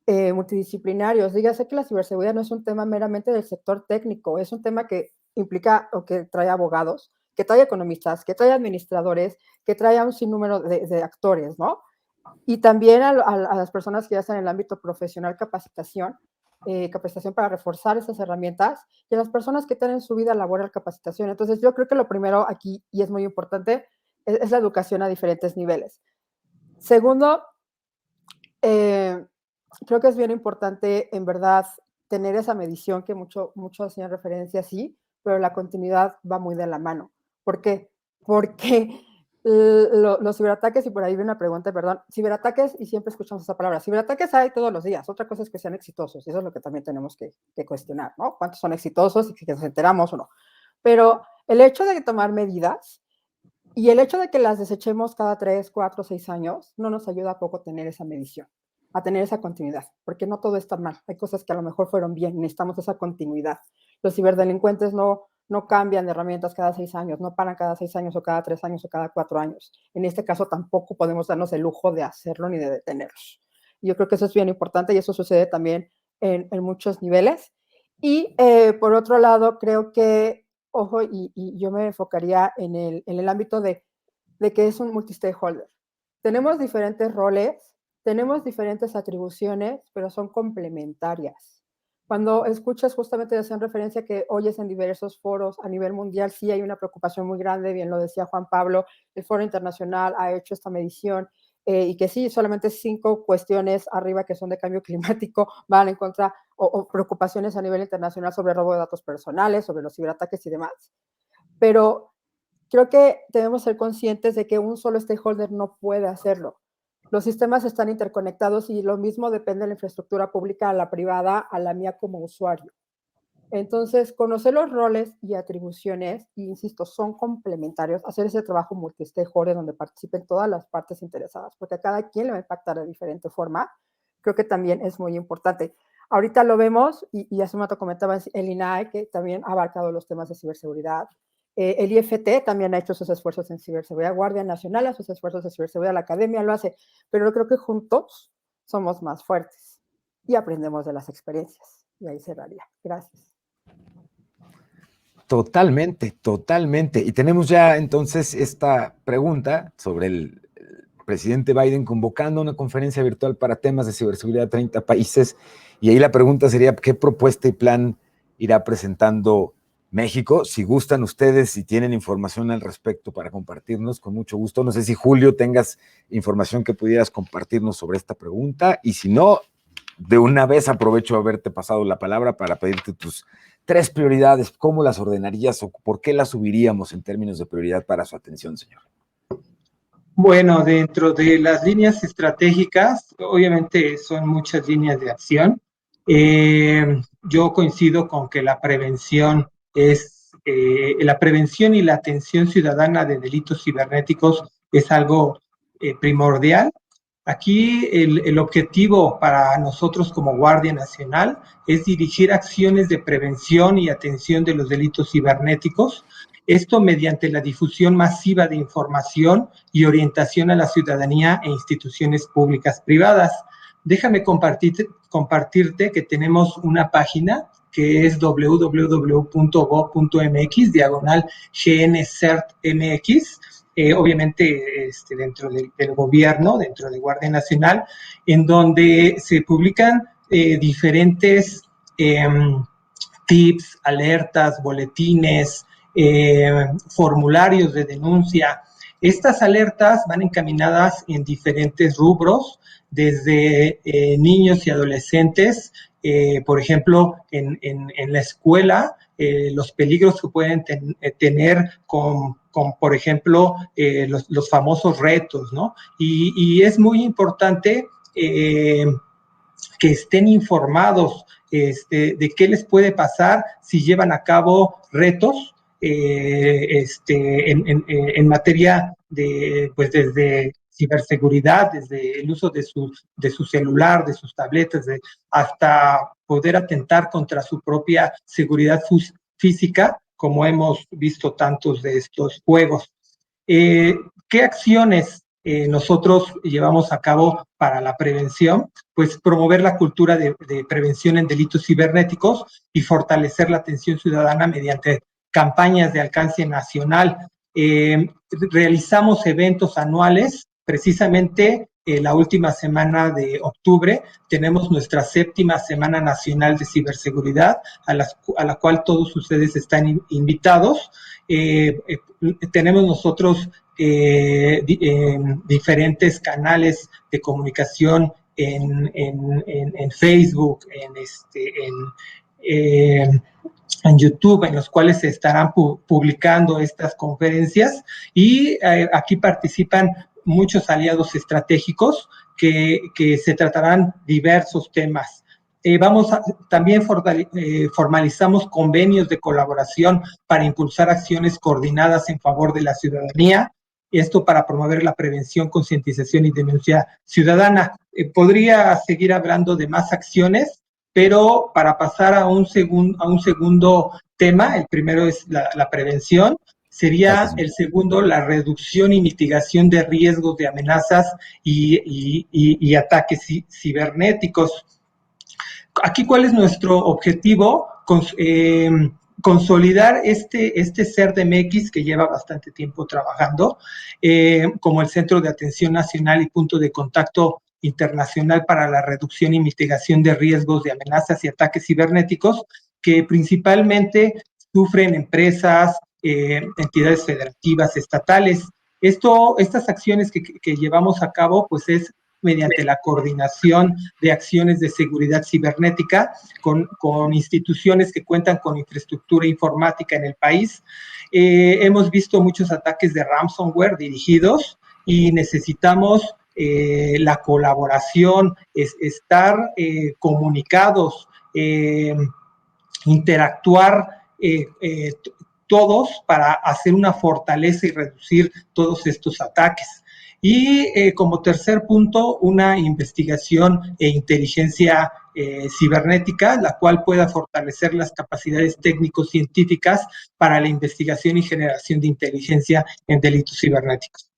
multidisciplinarios. Dígase que la ciberseguridad no es un tema meramente del sector técnico, es un tema que implica o que trae abogados, que trae economistas, que trae administradores, que trae a un sinnúmero de actores, ¿no? Y también a las personas que ya están en el ámbito profesional, capacitación para reforzar esas herramientas, y a las personas que tienen su vida laboral, capacitación. Entonces, yo creo que lo primero aquí, y es muy importante, es la educación a diferentes niveles. Segundo, creo que es bien importante, en verdad, tener esa medición que muchos hacían referencia, sí, pero la continuidad va muy de la mano. ¿Por qué? Porque los ciberataques, y por ahí viene una pregunta, perdón, ciberataques, y siempre escuchamos esa palabra, ciberataques hay todos los días, otra cosa es que sean exitosos, y eso es lo que también tenemos que cuestionar, ¿no? ¿Cuántos son exitosos y que nos enteramos o no? Pero el hecho de tomar medidas y el hecho de que las desechemos cada 3, 4, 6 años, no nos ayuda a poco tener esa medición, a tener esa continuidad, porque no todo está mal, hay cosas que a lo mejor fueron bien, necesitamos esa continuidad. Los ciberdelincuentes no cambian de herramientas cada 6 años, no paran cada 6 años o cada 3 años o cada 4 años. En este caso tampoco podemos darnos el lujo de hacerlo ni de detenerlos. Yo creo que eso es bien importante y eso sucede también en muchos niveles. Y por otro lado, creo que, ojo, y yo me enfocaría en el ámbito de que es un multi-stakeholder. Tenemos diferentes roles, tenemos diferentes atribuciones, pero son complementarias. Cuando escuchas, justamente hacen referencia que oyes en diversos foros a nivel mundial, sí hay una preocupación muy grande, bien lo decía Juan Pablo, el Foro Internacional ha hecho esta medición, y que sí, solamente 5 cuestiones arriba que son de cambio climático van en contra, o preocupaciones a nivel internacional sobre robo de datos personales, sobre los ciberataques y demás. Pero creo que debemos ser conscientes de que un solo stakeholder no puede hacerlo. Los sistemas están interconectados y lo mismo depende de la infraestructura pública a la privada, a la mía como usuario. Entonces, conocer los roles y atribuciones, y insisto, son complementarios, hacer ese trabajo multi-stakeholder donde participen todas las partes interesadas, porque a cada quien le va a impactar de diferente forma, creo que también es muy importante. Ahorita lo vemos, y hace un momento comentaba el INAE, que también ha abarcado los temas de ciberseguridad. El IFT también ha hecho sus esfuerzos en ciberseguridad, Guardia Nacional hace sus esfuerzos en ciberseguridad, la academia lo hace, pero yo creo que juntos somos más fuertes y aprendemos de las experiencias. Y ahí cerraría. Gracias. Totalmente, totalmente. Y tenemos ya entonces esta pregunta sobre el presidente Biden convocando una conferencia virtual para temas de ciberseguridad a 30 países. Y ahí la pregunta sería, ¿qué propuesta y plan irá presentando México? Si gustan ustedes, si tienen información al respecto para compartirnos, con mucho gusto. No sé si, Julio, tengas información que pudieras compartirnos sobre esta pregunta. Y si no, de una vez aprovecho haberte pasado la palabra para pedirte tus 3 prioridades. ¿Cómo las ordenarías o por qué las subiríamos en términos de prioridad para su atención, señor? Bueno, dentro de las líneas estratégicas, obviamente son muchas líneas de acción. Yo coincido con que la prevención la prevención y la atención ciudadana de delitos cibernéticos es algo primordial. Aquí el objetivo para nosotros como Guardia Nacional es dirigir acciones de prevención y atención de los delitos cibernéticos, esto mediante la difusión masiva de información y orientación a la ciudadanía e instituciones públicas privadas. Déjame compartirte que tenemos una página que es www.gov.mx/GNCERT-MX, obviamente dentro del gobierno, dentro de Guardia Nacional, en donde se publican diferentes tips, alertas, boletines, formularios de denuncia. Estas alertas van encaminadas en diferentes rubros, desde niños y adolescentes, por ejemplo, en la escuela, los peligros que pueden tener con, por ejemplo, los famosos retos, ¿no? Y es muy importante que estén informados de qué les puede pasar si llevan a cabo retos en materia de, pues desde ciberseguridad, desde el uso de su celular, de sus tabletas, hasta poder atentar contra su propia seguridad física, como hemos visto tantos de estos juegos. ¿Qué acciones nosotros llevamos a cabo para la prevención? Pues promover la cultura de prevención en delitos cibernéticos y fortalecer la atención ciudadana mediante campañas de alcance nacional. Realizamos eventos anuales, precisamente la última semana de octubre tenemos nuestra 7ª Semana Nacional de Ciberseguridad, a la cual todos ustedes están invitados. Tenemos nosotros diferentes canales de comunicación en Facebook, en YouTube, en los cuales se estarán publicando estas conferencias, y aquí participan muchos aliados estratégicos que se tratarán diversos temas. También formalizamos convenios de colaboración para impulsar acciones coordinadas en favor de la ciudadanía, esto para promover la prevención, concientización y denuncia ciudadana. Podría seguir hablando de más acciones, pero para pasar a un segundo tema, el primero es la prevención, sería el segundo la reducción y mitigación de riesgos de amenazas y ataques cibernéticos. Aquí, ¿cuál es nuestro objetivo? Consolidar este CERT-MX, que lleva bastante tiempo trabajando, como el Centro de Atención Nacional y punto de contacto internacional para la reducción y mitigación de riesgos de amenazas y ataques cibernéticos, que principalmente sufren empresas, entidades federativas, estatales. Estas acciones que llevamos a cabo, pues es mediante la coordinación de acciones de seguridad cibernética con instituciones que cuentan con infraestructura informática en el país. Hemos visto muchos ataques de ransomware dirigidos y necesitamos la colaboración, estar comunicados, interactuar todos para hacer una fortaleza y reducir todos estos ataques. Y como tercer punto, una investigación e inteligencia cibernética, la cual pueda fortalecer las capacidades técnico-científicas para la investigación y generación de inteligencia en delitos cibernéticos.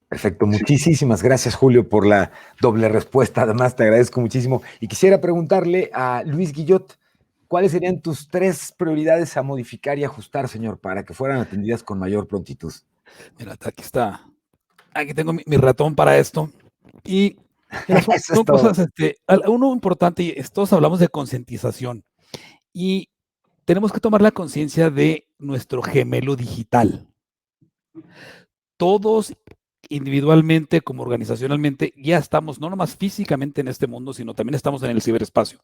Perfecto, muchísimas gracias, Julio, por la doble respuesta. Además, te agradezco muchísimo. Y quisiera preguntarle a Luis Guillot, ¿cuáles serían tus 3 prioridades a modificar y ajustar, señor, para que fueran atendidas con mayor prontitud? Mira, aquí está. Aquí tengo mi ratón para esto. Y mira, son cosas, uno importante, y todos hablamos de concientización. Y tenemos que tomar la conciencia de nuestro gemelo digital. Todos individualmente como organizacionalmente ya estamos no nomás físicamente en este mundo, sino también estamos en el ciberespacio.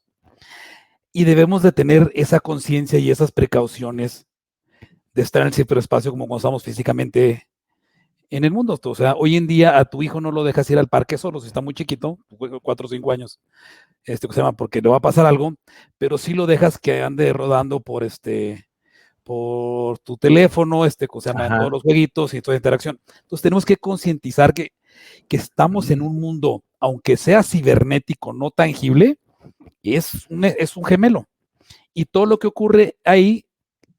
Y debemos de tener esa conciencia y esas precauciones de estar en el ciberespacio como cuando estamos físicamente en el mundo. O sea, hoy en día a tu hijo no lo dejas ir al parque solo, si está muy chiquito, 4 o 5 años, porque le va a pasar algo, pero sí lo dejas que ande rodando por tu teléfono, todos los jueguitos y toda la interacción. Entonces tenemos que concientizar que estamos en un mundo, aunque sea cibernético, no tangible, es un gemelo. Y todo lo que ocurre ahí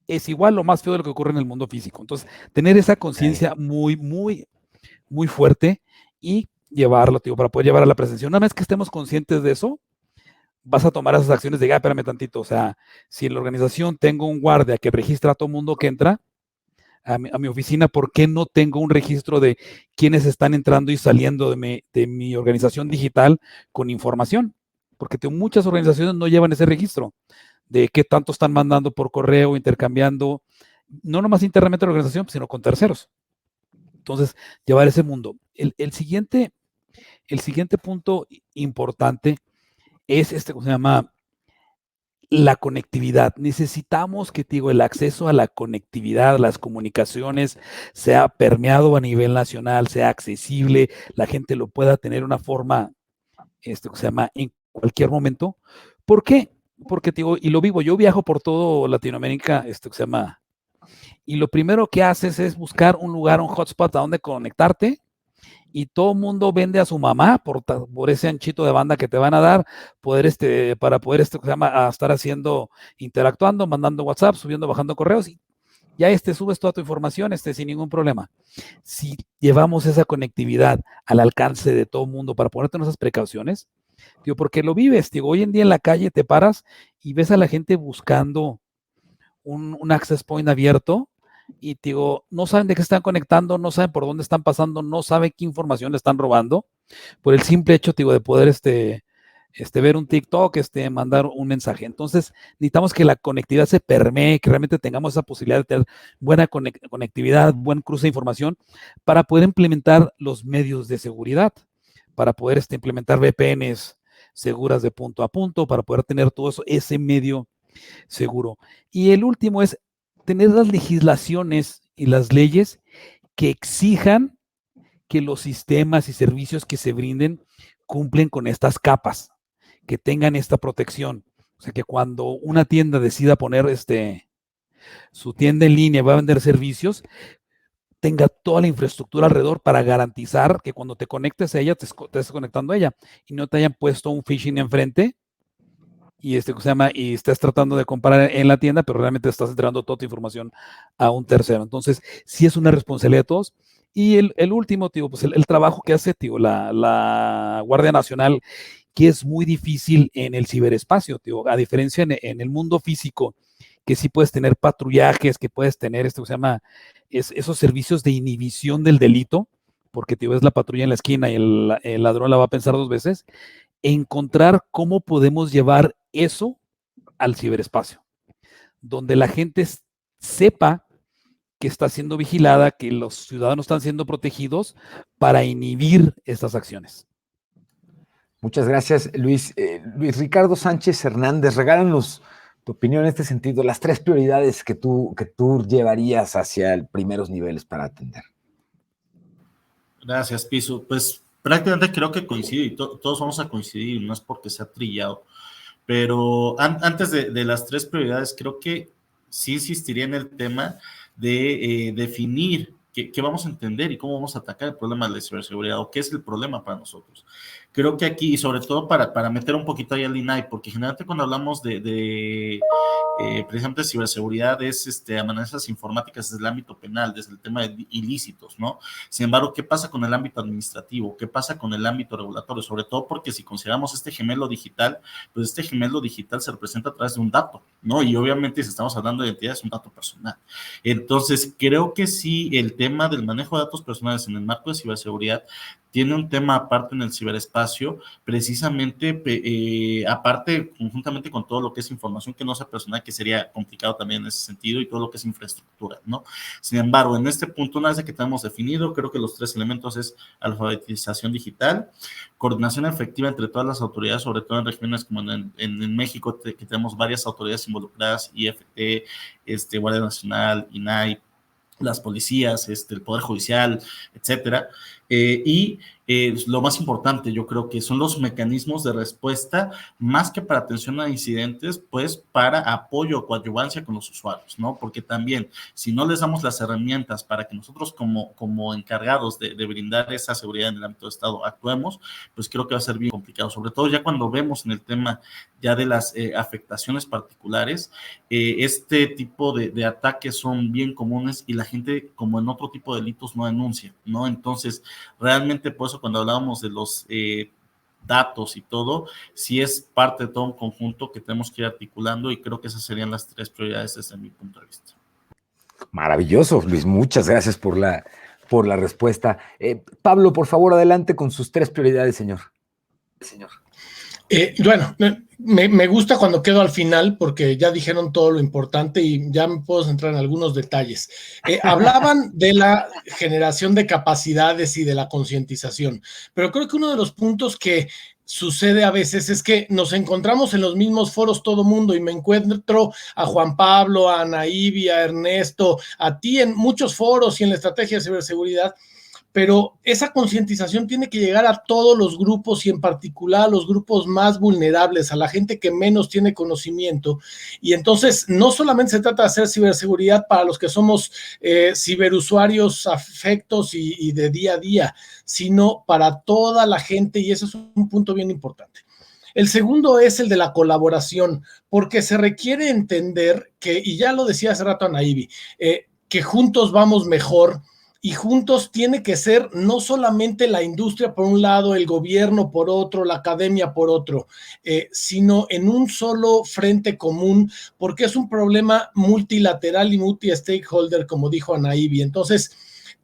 es igual o más feo de lo que ocurre en el mundo físico. Entonces, tener esa conciencia muy, muy, muy fuerte y llevarlo, para poder llevar a la presencia. Una vez que estemos conscientes de eso, vas a tomar esas acciones de, espérame tantito, o sea, si en la organización tengo un guardia que registra a todo mundo que entra a mi oficina, ¿por qué no tengo un registro de quiénes están entrando y saliendo de mi organización digital con información? Porque muchas organizaciones no llevan ese registro de qué tanto están mandando por correo, intercambiando, no nomás internamente a la organización, sino con terceros. Entonces, llevar ese mundo. El siguiente punto importante es ¿cómo se llama? La conectividad. Necesitamos que, digo, el acceso a la conectividad, las comunicaciones, sea permeado a nivel nacional, sea accesible, la gente lo pueda tener de una forma, ¿cómo se llama? En cualquier momento. ¿Por qué? Porque, digo, y lo vivo, yo viajo por todo Latinoamérica, ¿cómo se llama? Y lo primero que haces es buscar un lugar, un hotspot a donde conectarte, y todo el mundo vende a su mamá por ese anchito de banda que te van a dar, para poder ¿cómo se llama? A estar haciendo, interactuando, mandando WhatsApp, subiendo, bajando correos, y ya subes toda tu información sin ningún problema. Si llevamos esa conectividad al alcance de todo el mundo para ponerte en esas precauciones, digo, porque lo vives, digo, hoy en día en la calle te paras y ves a la gente buscando un access point abierto, y digo, no saben de qué están conectando, no saben por dónde están pasando, no saben qué información le están robando, por el simple hecho, digo, de poder ver un TikTok, mandar un mensaje. Entonces, necesitamos que la conectividad se permee, que realmente tengamos esa posibilidad de tener buena conectividad, buen cruce de información, para poder implementar los medios de seguridad, para poder implementar VPNs seguras de punto a punto, para poder tener todo eso, ese medio seguro. Y el último es tener las legislaciones y las leyes que exijan que los sistemas y servicios que se brinden cumplen con estas capas, que tengan esta protección. O sea, que cuando una tienda decida poner su tienda en línea, va a vender servicios, tenga toda la infraestructura alrededor para garantizar que cuando te conectes a ella, te estés conectando a ella y no te hayan puesto un phishing enfrente y ¿cómo se llama? Y estás tratando de comprar en la tienda, pero realmente estás entregando toda tu información a un tercero. Entonces, sí es una responsabilidad de todos. Y el último, tío, pues el trabajo que hace, tío, la Guardia Nacional, que es muy difícil en el ciberespacio, tío, a diferencia en el mundo físico, que sí puedes tener patrullajes, que puedes tener ¿cómo se llama? Esos servicios de inhibición del delito, porque, tío, ves la patrulla en la esquina y el ladrón la va a pensar dos veces. Encontrar cómo podemos llevar eso al ciberespacio, donde la gente sepa que está siendo vigilada, que los ciudadanos están siendo protegidos para inhibir estas acciones. Muchas gracias, Luis. Luis Ricardo Sánchez Hernández, regálanos tu opinión en este sentido, las 3 prioridades que tú llevarías hacia primeros niveles para atender. Gracias, Pisu. Pues prácticamente creo que coincide y todos vamos a coincidir, no es porque sea trillado, pero antes de las 3 prioridades, creo que sí insistiría en el tema de definir qué vamos a entender y cómo vamos a atacar el problema de la ciberseguridad o qué es el problema para nosotros. Creo que aquí, y sobre todo para meter un poquito ahí al INAI, porque generalmente cuando hablamos precisamente de ciberseguridad es amenazas informáticas desde el ámbito penal, desde el tema de ilícitos, ¿no? Sin embargo, ¿qué pasa con el ámbito administrativo? ¿Qué pasa con el ámbito regulatorio? Sobre todo porque si consideramos este gemelo digital, pues este gemelo digital se representa a través de un dato, ¿no? Y obviamente si estamos hablando de identidad es un dato personal. Entonces, creo que sí, el tema del manejo de datos personales en el marco de ciberseguridad tiene un tema aparte en el ciberespacio, precisamente aparte, conjuntamente con todo lo que es información que no sea personal, que sería complicado también en ese sentido, y todo lo que es infraestructura, ¿no? Sin embargo, en este punto, una vez que tenemos definido, creo que los 3 elementos es alfabetización digital, coordinación efectiva entre todas las autoridades, sobre todo en regiones como en México, que tenemos varias autoridades involucradas, IFT, Guardia Nacional, INAI, las policías, el Poder Judicial, etcétera. Y lo más importante, yo creo que son los mecanismos de respuesta, más que para atención a incidentes, pues para apoyo o coadyuvancia con los usuarios, ¿no? Porque también, si no les damos las herramientas para que nosotros como encargados de brindar esa seguridad en el ámbito de Estado actuemos, pues creo que va a ser bien complicado, sobre todo ya cuando vemos en el tema ya de las afectaciones particulares, este tipo de ataques son bien comunes y la gente, como en otro tipo de delitos, no denuncia, ¿no? Entonces, realmente por eso cuando hablábamos de los datos y todo, sí es parte de todo un conjunto que tenemos que ir articulando, y creo que esas serían las 3 prioridades desde mi punto de vista. Maravilloso, Luis, muchas gracias por la respuesta. Pablo, por favor, adelante con sus 3 prioridades, señor. Bueno, me gusta cuando quedo al final porque ya dijeron todo lo importante y ya me puedo centrar en algunos detalles. Hablaban de la generación de capacidades y de la concientización, pero creo que uno de los puntos que sucede a veces es que nos encontramos en los mismos foros todo mundo y me encuentro a Juan Pablo, a Ana Ivy, a Ernesto, a ti en muchos foros y en la estrategia de ciberseguridad, pero esa concientización tiene que llegar a todos los grupos y en particular a los grupos más vulnerables, a la gente que menos tiene conocimiento. Y entonces no solamente se trata de hacer ciberseguridad para los que somos ciberusuarios afectos y de día a día, sino para toda la gente, y eso es un punto bien importante. El segundo es el de la colaboración, porque se requiere entender que, y ya lo decía hace rato Ana Ivy, que juntos vamos mejor. Y juntos tiene que ser no solamente la industria por un lado, el gobierno por otro, la academia por otro, sino en un solo frente común, porque es un problema multilateral y multi-stakeholder, como dijo Ana Ivy. Entonces,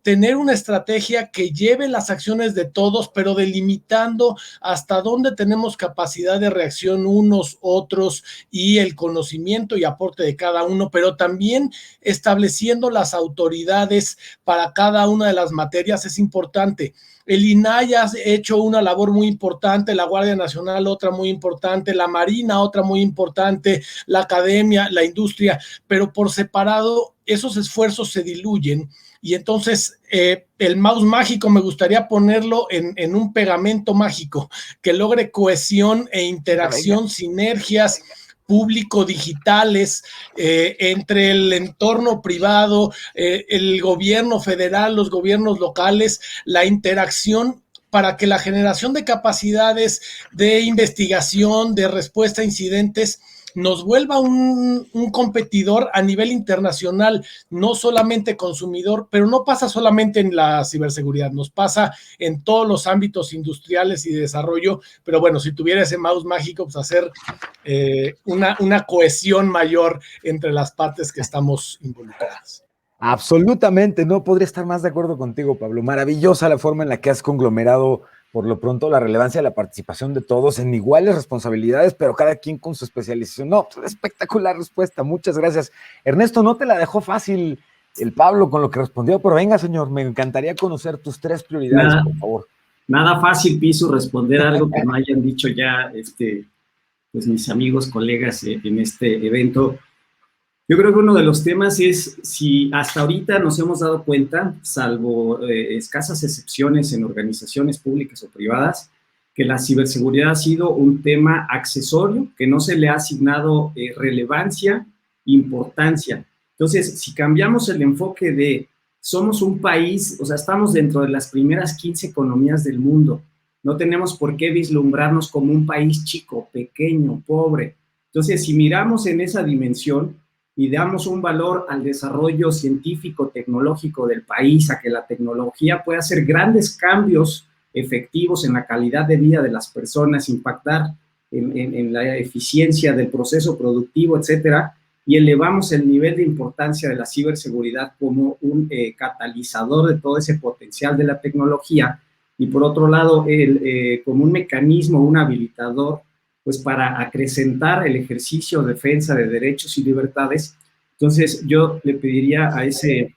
tener una estrategia que lleve las acciones de todos, pero delimitando hasta dónde tenemos capacidad de reacción unos, otros, y el conocimiento y aporte de cada uno, pero también estableciendo las autoridades para cada una de las materias es importante. El INAI ha hecho una labor muy importante, la Guardia Nacional otra muy importante, la Marina otra muy importante, la academia, la industria, pero por separado esos esfuerzos se diluyen. Y entonces el mouse mágico me gustaría ponerlo en un pegamento mágico que logre cohesión e interacción, sinergias público-digitales entre el entorno privado, el gobierno federal, los gobiernos locales, la interacción para que la generación de capacidades de investigación, de respuesta a incidentes, nos vuelva un competidor a nivel internacional, no solamente consumidor, pero no pasa solamente en la ciberseguridad, nos pasa en todos los ámbitos industriales y de desarrollo, pero bueno, si tuviera ese mouse mágico, pues hacer una cohesión mayor entre las partes que estamos involucradas. Absolutamente, no podría estar más de acuerdo contigo, Pablo. Maravillosa la forma en la que has conglomerado por lo pronto la relevancia de la participación de todos en iguales responsabilidades, pero cada quien con su especialización. No, espectacular respuesta, muchas gracias. Ernesto, no te la dejó fácil el Pablo con lo que respondió, pero venga, señor, me encantaría conocer tus 3 prioridades, por favor. Nada fácil, Piso, responder algo que no hayan dicho ya pues mis amigos, colegas en este evento. Yo creo que uno de los temas es si hasta ahorita nos hemos dado cuenta, salvo escasas excepciones en organizaciones públicas o privadas, que la ciberseguridad ha sido un tema accesorio, que no se le ha asignado relevancia, importancia. Entonces, si cambiamos el enfoque de somos un país, o sea, estamos dentro de las primeras 15 economías del mundo, no tenemos por qué vislumbrarnos como un país chico, pequeño, pobre. Entonces, si miramos en esa dimensión y damos un valor al desarrollo científico, tecnológico del país, a que la tecnología pueda hacer grandes cambios efectivos en la calidad de vida de las personas, impactar en la eficiencia del proceso productivo, etcétera, y elevamos el nivel de importancia de la ciberseguridad como un catalizador de todo ese potencial de la tecnología, y por otro lado, como un mecanismo, un habilitador, pues para acrecentar el ejercicio de defensa de derechos y libertades. Entonces yo le pediría a ese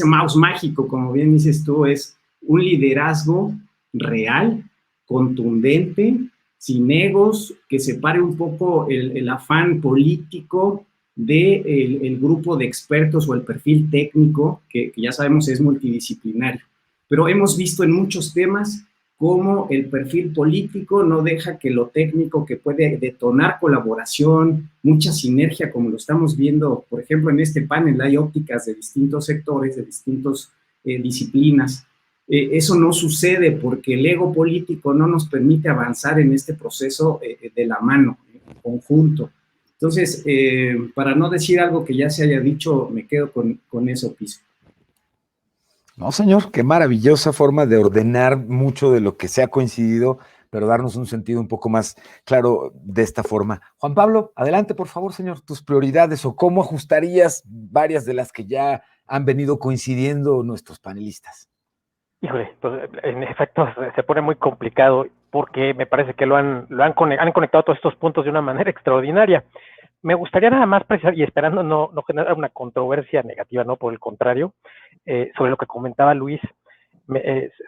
mouse mágico, como bien dices tú, es un liderazgo real, contundente, sin egos, que separe un poco el afán político del grupo de expertos o el perfil técnico, que ya sabemos es multidisciplinario. Pero hemos visto en muchos temas cómo el perfil político no deja que lo técnico, que puede detonar colaboración, mucha sinergia, como lo estamos viendo, por ejemplo, en este panel hay ópticas de distintos sectores, de distintas disciplinas. Eso no sucede porque el ego político no nos permite avanzar en este proceso de la mano, en conjunto. Entonces, para no decir algo que ya se haya dicho, me quedo con eso, Piso. No, señor, qué maravillosa forma de ordenar mucho de lo que se ha coincidido pero darnos un sentido un poco más claro de esta forma. Juan Pablo, adelante, por favor, señor, tus prioridades o cómo ajustarías varias de las que ya han venido coincidiendo nuestros panelistas. Híjole, pues en efecto se pone muy complicado porque me parece que han conectado todos estos puntos de una manera extraordinaria. Me gustaría nada más precisar, y esperando no generar una controversia negativa, no, por el contrario, sobre lo que comentaba Luis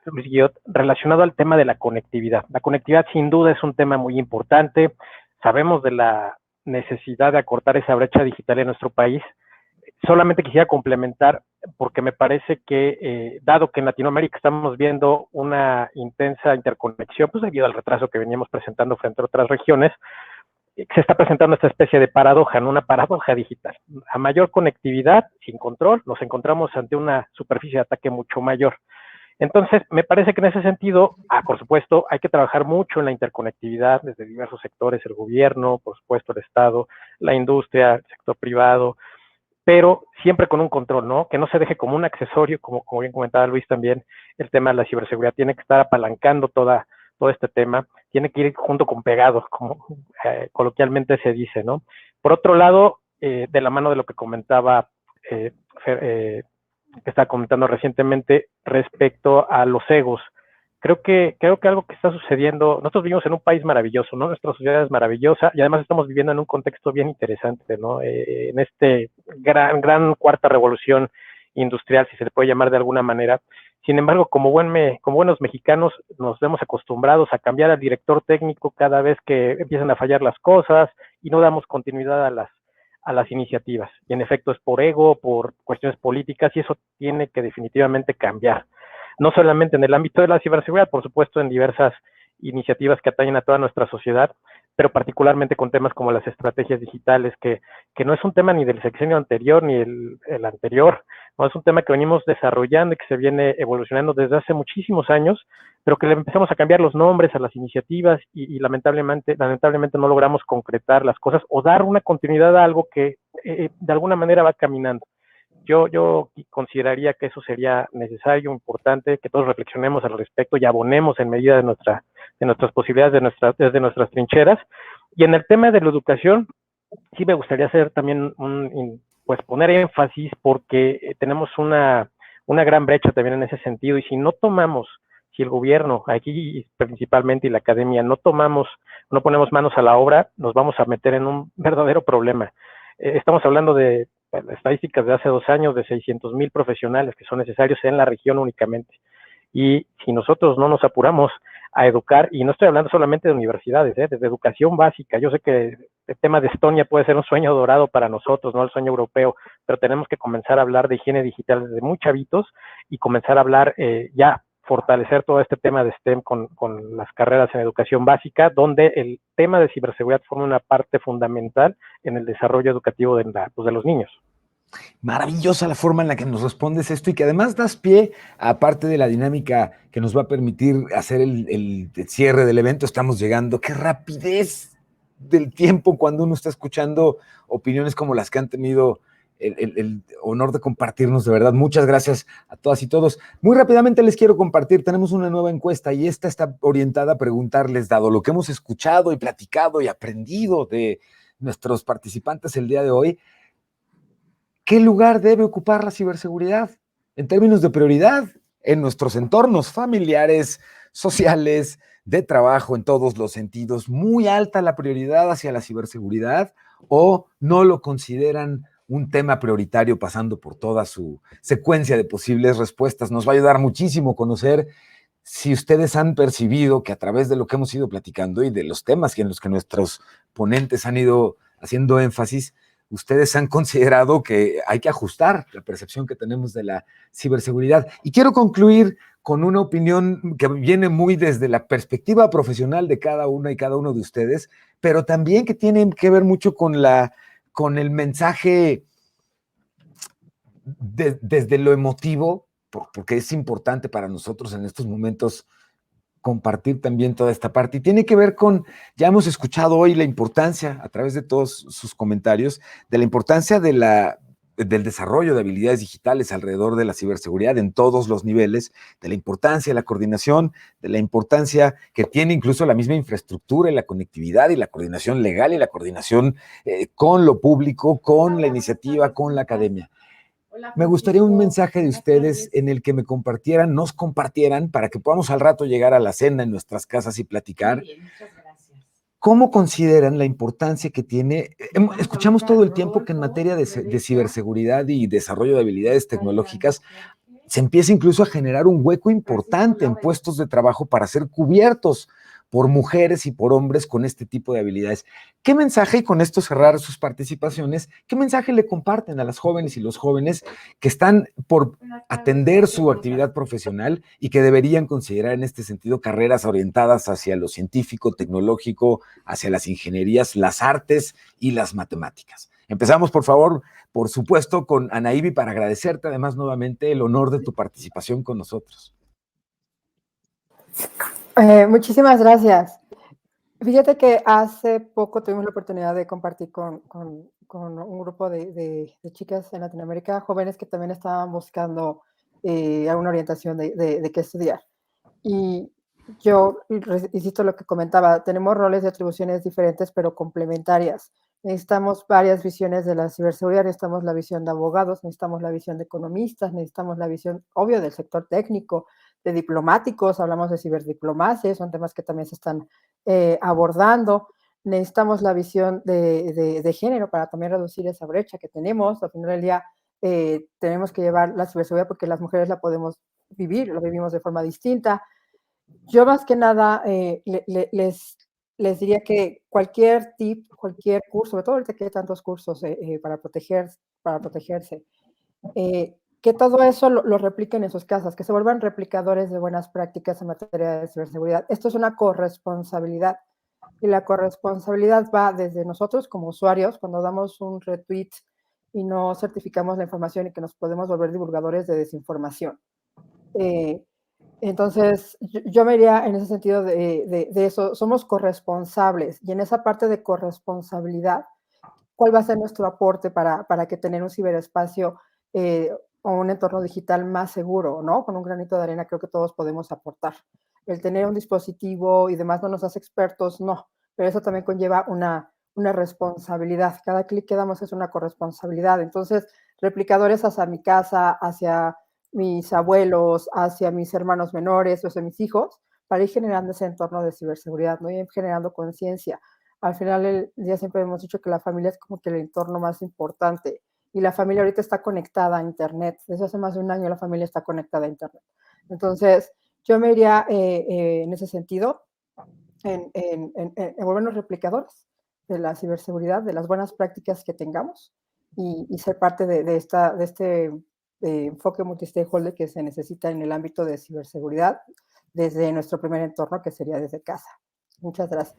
Guillot, relacionado al tema de la conectividad. La conectividad sin duda es un tema muy importante. Sabemos de la necesidad de acortar esa brecha digital en nuestro país. Solamente quisiera complementar, porque me parece que, dado que en Latinoamérica estamos viendo una intensa interconexión, pues debido al retraso que veníamos presentando frente a otras regiones, se está presentando esta especie de paradoja, ¿no? Una paradoja digital. A mayor conectividad, sin control, nos encontramos ante una superficie de ataque mucho mayor. Entonces, me parece que en ese sentido, por supuesto, hay que trabajar mucho en la interconectividad desde diversos sectores, el gobierno, por supuesto, el Estado, la industria, el sector privado, pero siempre con un control, ¿no? Que no se deje como un accesorio, como bien comentaba Luis también, el tema de la ciberseguridad tiene que estar apalancando todo este tema, tiene que ir junto con pegado, como coloquialmente se dice, ¿no? Por otro lado, de la mano de lo que comentaba, que estaba comentando recientemente respecto a los egos, creo que algo que está sucediendo, nosotros vivimos en un país maravilloso, ¿no? Nuestra sociedad es maravillosa y además estamos viviendo en un contexto bien interesante, ¿no? En este gran cuarta revolución industrial, si se le puede llamar de alguna manera. Sin embargo, como buenos mexicanos, nos vemos acostumbrados a cambiar al director técnico cada vez que empiezan a fallar las cosas y no damos continuidad a las iniciativas. Y en efecto es por ego, por cuestiones políticas, y eso tiene que definitivamente cambiar. No solamente en el ámbito de la ciberseguridad, por supuesto en diversas iniciativas que atañen a toda nuestra sociedad, pero particularmente con temas como las estrategias digitales, que no es un tema ni del sexenio anterior ni el anterior, no es un tema que venimos desarrollando y que se viene evolucionando desde hace muchísimos años, pero que le empezamos a cambiar los nombres a las iniciativas y lamentablemente no logramos concretar las cosas o dar una continuidad a algo que de alguna manera va caminando. Yo consideraría que eso sería necesario, importante, que todos reflexionemos al respecto y abonemos en medida de nuestras posibilidades, desde nuestras trincheras. Y en el tema de la educación, sí me gustaría hacer también pues poner énfasis porque tenemos una gran brecha también en ese sentido, y si el gobierno, aquí principalmente, y la academia, no ponemos manos a la obra, nos vamos a meter en un verdadero problema. Estamos hablando de estadísticas de hace 2 años de 600,000 profesionales que son necesarios en la región únicamente. Y si nosotros no nos apuramos a educar, y no estoy hablando solamente de universidades, desde educación básica, yo sé que el tema de Estonia puede ser un sueño dorado para nosotros, no el sueño europeo, pero tenemos que comenzar a hablar de higiene digital desde muy chavitos y comenzar a hablar fortalecer todo este tema de STEM con las carreras en educación básica, donde el tema de ciberseguridad forma una parte fundamental en el desarrollo educativo de los niños. Maravillosa la forma en la que nos respondes esto y que además das pie a parte de la dinámica que nos va a permitir hacer el cierre del evento. Estamos llegando. ¡Qué rapidez del tiempo cuando uno está escuchando opiniones como las que han tenido el honor de compartirnos! De verdad, muchas gracias a todas y todos. Muy rápidamente les quiero compartir, tenemos una nueva encuesta y esta está orientada a preguntarles, dado lo que hemos escuchado y platicado y aprendido de nuestros participantes el día de hoy, ¿qué lugar debe ocupar la ciberseguridad en términos de prioridad en nuestros entornos familiares, sociales, de trabajo, en todos los sentidos? ¿Muy alta la prioridad hacia la ciberseguridad o no lo consideran un tema prioritario pasando por toda su secuencia de posibles respuestas? Nos va a ayudar muchísimo conocer si ustedes han percibido que a través de lo que hemos ido platicando y de los temas en los que nuestros ponentes han ido haciendo énfasis, ustedes han considerado que hay que ajustar la percepción que tenemos de la ciberseguridad. Y quiero concluir con una opinión que viene muy desde la perspectiva profesional de cada una y cada uno de ustedes, pero también que tiene que ver mucho con el mensaje desde lo emotivo, porque es importante para nosotros en estos momentos compartir también toda esta parte. Y tiene que ver con, ya hemos escuchado hoy la importancia, a través de todos sus comentarios, de la importancia de la del desarrollo de habilidades digitales alrededor de la ciberseguridad en todos los niveles, de la importancia de la coordinación, de la importancia que tiene incluso la misma infraestructura y la conectividad y la coordinación legal y la coordinación con lo público, con la iniciativa, con la academia. Me gustaría un mensaje de ustedes en el que me compartieran, nos compartieran, para que podamos al rato llegar a la cena en nuestras casas y platicar. Muy bien, muchas gracias. ¿Cómo consideran la importancia que tiene? Escuchamos todo el tiempo que en materia de ciberseguridad y desarrollo de habilidades tecnológicas se empieza incluso a generar un hueco importante en puestos de trabajo para ser cubiertos por mujeres y por hombres con este tipo de habilidades. ¿Qué mensaje, y con esto cerrar sus participaciones, qué mensaje le comparten a las jóvenes y los jóvenes que están por atender su actividad profesional y que deberían considerar en este sentido carreras orientadas hacia lo científico, tecnológico, hacia las ingenierías, las artes y las matemáticas? Empezamos, por favor, por supuesto, con Anaíbi, para agradecerte además nuevamente el honor de tu participación con nosotros. Muchísimas gracias. Fíjate que hace poco tuvimos la oportunidad de compartir con un grupo de chicas en Latinoamérica, jóvenes que también estaban buscando alguna orientación de qué estudiar. Y yo insisto lo que comentaba, tenemos roles y atribuciones diferentes, pero complementarias. Necesitamos varias visiones de la ciberseguridad, necesitamos la visión de abogados, necesitamos la visión de economistas, necesitamos la visión, obvio, del sector técnico, de diplomáticos, hablamos de ciberdiplomacia, son temas que también se están abordando. Necesitamos la visión de género para también reducir esa brecha que tenemos. Al final del día tenemos que llevar la ciberseguridad porque las mujeres la podemos vivir, lo vivimos de forma distinta. Yo más que nada les diría que cualquier tip, cualquier curso, sobre todo ahorita que hay tantos cursos para protegerse, que todo eso lo repliquen en sus casas, que se vuelvan replicadores de buenas prácticas en materia de ciberseguridad. Esto es una corresponsabilidad, y la corresponsabilidad va desde nosotros como usuarios, cuando damos un retweet y no certificamos la información y que nos podemos volver divulgadores de desinformación. Entonces, yo me iría en ese sentido de eso, somos corresponsables, y en esa parte de corresponsabilidad, ¿cuál va a ser nuestro aporte para que tener un ciberespacio o un entorno digital más seguro, ¿no? Con un granito de arena creo que todos podemos aportar. El tener un dispositivo y demás no nos hace expertos, no, pero eso también conlleva una responsabilidad. Cada clic que damos es una corresponsabilidad. Entonces, replicadores hacia mi casa, hacia mis abuelos, hacia mis hermanos menores, hacia mis hijos, para ir generando ese entorno de ciberseguridad, ¿no? Y ir generando conciencia. Al final del día siempre hemos dicho que la familia es como que el entorno más importante, y la familia ahorita está conectada a Internet. Desde hace más de un año la familia está conectada a Internet. Entonces, yo me iría en ese sentido, en volvernos replicadores de la ciberseguridad, de las buenas prácticas que tengamos, y ser parte de este enfoque multi-stakeholder que se necesita en el ámbito de ciberseguridad desde nuestro primer entorno, que sería desde casa. Muchas gracias.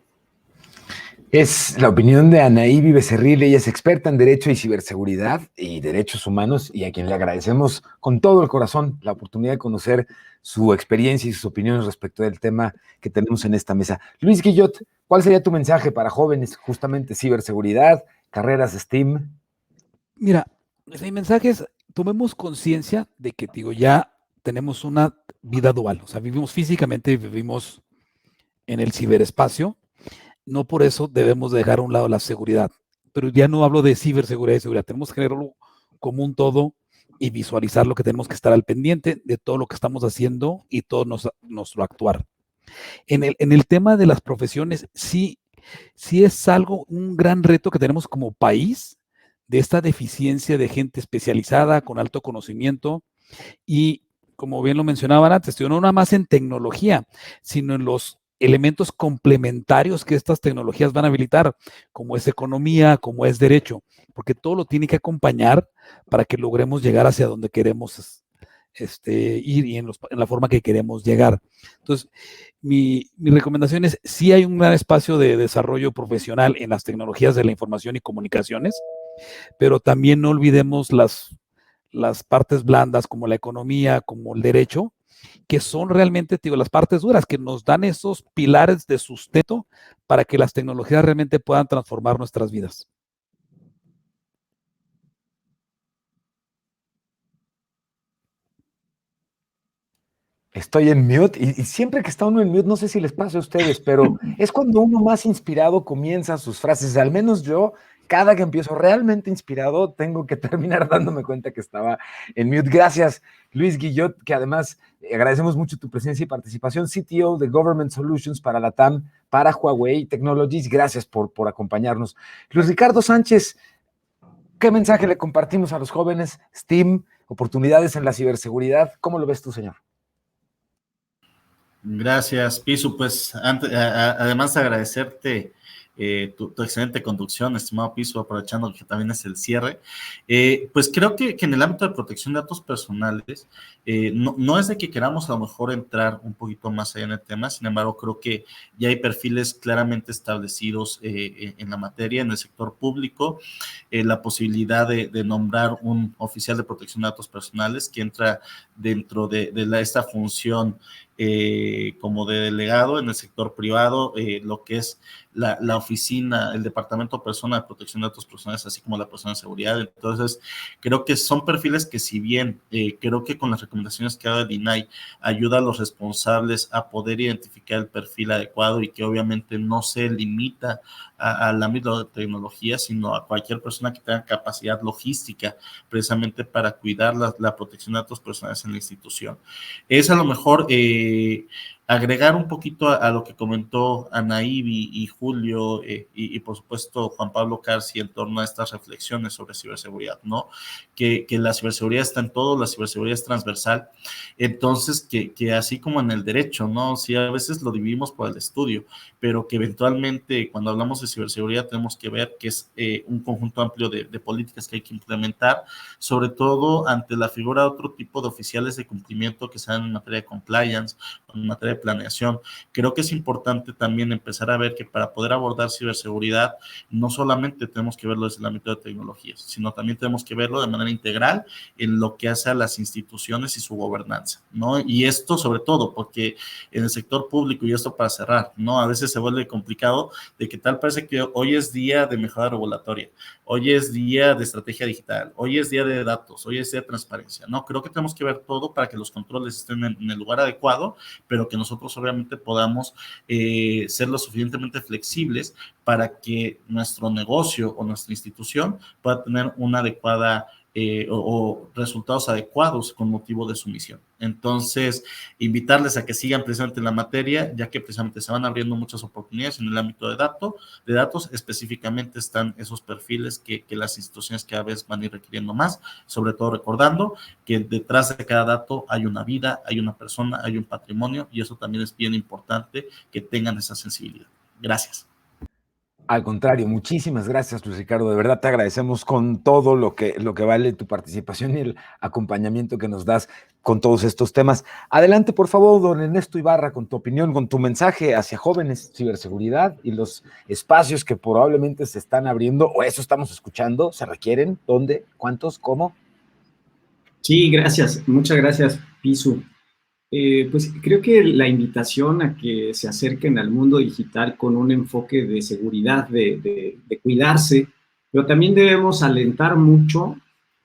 Es la opinión de Anaíbi Becerril. Ella es experta en Derecho y Ciberseguridad y Derechos Humanos, y a quien le agradecemos con todo el corazón la oportunidad de conocer su experiencia y sus opiniones respecto del tema que tenemos en esta mesa. Luis Guillot, ¿cuál sería tu mensaje para jóvenes, justamente ciberseguridad, carreras STEAM? Mira, mi mensaje es, tomemos conciencia de que, ya tenemos una vida dual, o sea, vivimos físicamente y vivimos en el ciberespacio. No por eso debemos dejar a un lado la seguridad, pero ya no hablo de ciberseguridad y seguridad, tenemos que generarlo como un todo y visualizar lo que tenemos que estar al pendiente de todo lo que estamos haciendo y todo nuestro actuar. En el tema de las profesiones, sí es un gran reto que tenemos como país, de esta deficiencia de gente especializada con alto conocimiento, y como bien lo mencionaban antes, no nada más en tecnología, sino en los elementos complementarios que estas tecnologías van a habilitar, como es economía, como es derecho, porque todo lo tiene que acompañar para que logremos llegar hacia donde queremos ir y en la forma que queremos llegar. Entonces, mi recomendación es, sí hay un gran espacio de desarrollo profesional en las tecnologías de la información y comunicaciones, pero también no olvidemos las partes blandas como la economía, como el derecho, que son realmente, las partes duras, que nos dan esos pilares de sustento para que las tecnologías realmente puedan transformar nuestras vidas. Estoy en mute y siempre que está uno en mute, no sé si les pasa a ustedes, pero es cuando uno más inspirado comienza sus frases. Al menos yo, cada que empiezo realmente inspirado, tengo que terminar dándome cuenta que estaba en mute. Gracias, Luis Guillot, que además agradecemos mucho tu presencia y participación, CTO de Government Solutions para la TAM, para Huawei Technologies. Gracias por acompañarnos. Luis Ricardo Sánchez, ¿qué mensaje le compartimos a los jóvenes? STEAM, oportunidades en la ciberseguridad. ¿Cómo lo ves tú, señor? Gracias, Pisu. Pues además de agradecerte tu excelente conducción, estimado Pisu, aprovechando que también es el cierre, pues creo que en el ámbito de protección de datos personales, no es de que queramos a lo mejor entrar un poquito más allá en el tema, sin embargo, creo que ya hay perfiles claramente establecidos en la materia, en el sector público, la posibilidad de nombrar un oficial de protección de datos personales que entra dentro de esta función como de delegado en el sector privado, lo que es la oficina, el departamento de persona de protección de datos personales, así como la persona de seguridad. Entonces, creo que son perfiles que si bien creo que con las recomendaciones que ha dado el INAI ayuda a los responsables a poder identificar el perfil adecuado y que obviamente no se limita al ámbito de tecnología, sino a cualquier persona que tenga capacidad logística precisamente para cuidar la protección de datos personales en la institución. Es a lo mejor agregar un poquito a lo que comentó Anaí y Julio y por supuesto Juan Pablo Carci en torno a estas reflexiones sobre ciberseguridad, ¿no? Que la ciberseguridad está en todo, la ciberseguridad es transversal, entonces que así como en el derecho, ¿no? Sí, a veces lo dividimos por el estudio, pero que eventualmente cuando hablamos de ciberseguridad tenemos que ver que es un conjunto amplio de políticas que hay que implementar, sobre todo ante la figura de otro tipo de oficiales de cumplimiento que sean en materia de compliance, en materia de planeación. Creo que es importante también empezar a ver que para poder abordar ciberseguridad no solamente tenemos que verlo desde el ámbito de tecnologías, sino también tenemos que verlo de manera integral en lo que hace a las instituciones y su gobernanza, ¿no? Y esto sobre todo porque en el sector público, y esto para cerrar, ¿no? A veces se vuelve complicado de que tal parece que hoy es día de mejora regulatoria, hoy es día de estrategia digital, hoy es día de datos, hoy es día de transparencia, ¿no? Creo que tenemos que ver todo para que los controles estén en el lugar adecuado, pero que nosotros obviamente podamos ser lo suficientemente flexibles para que nuestro negocio o nuestra institución pueda tener una adecuada o resultados adecuados con motivo de su misión. Entonces, invitarles a que sigan precisamente en la materia, ya que precisamente se van abriendo muchas oportunidades en el ámbito de datos, específicamente están esos perfiles que las instituciones cada vez van a ir requiriendo más, sobre todo recordando que detrás de cada dato hay una vida, hay una persona, hay un patrimonio, y eso también es bien importante que tengan esa sensibilidad. Gracias. Al contrario, muchísimas gracias, Luis Ricardo. De verdad te agradecemos con todo lo que vale tu participación y el acompañamiento que nos das con todos estos temas. Adelante, por favor, don Ernesto Ibarra, con tu opinión, con tu mensaje hacia jóvenes, ciberseguridad y los espacios que probablemente se están abriendo, o eso estamos escuchando, se requieren, ¿dónde, cuántos, cómo? Sí, gracias. Muchas gracias, Pisu. Pues creo que la invitación a que se acerquen al mundo digital con un enfoque de seguridad, de cuidarse, pero también debemos alentar mucho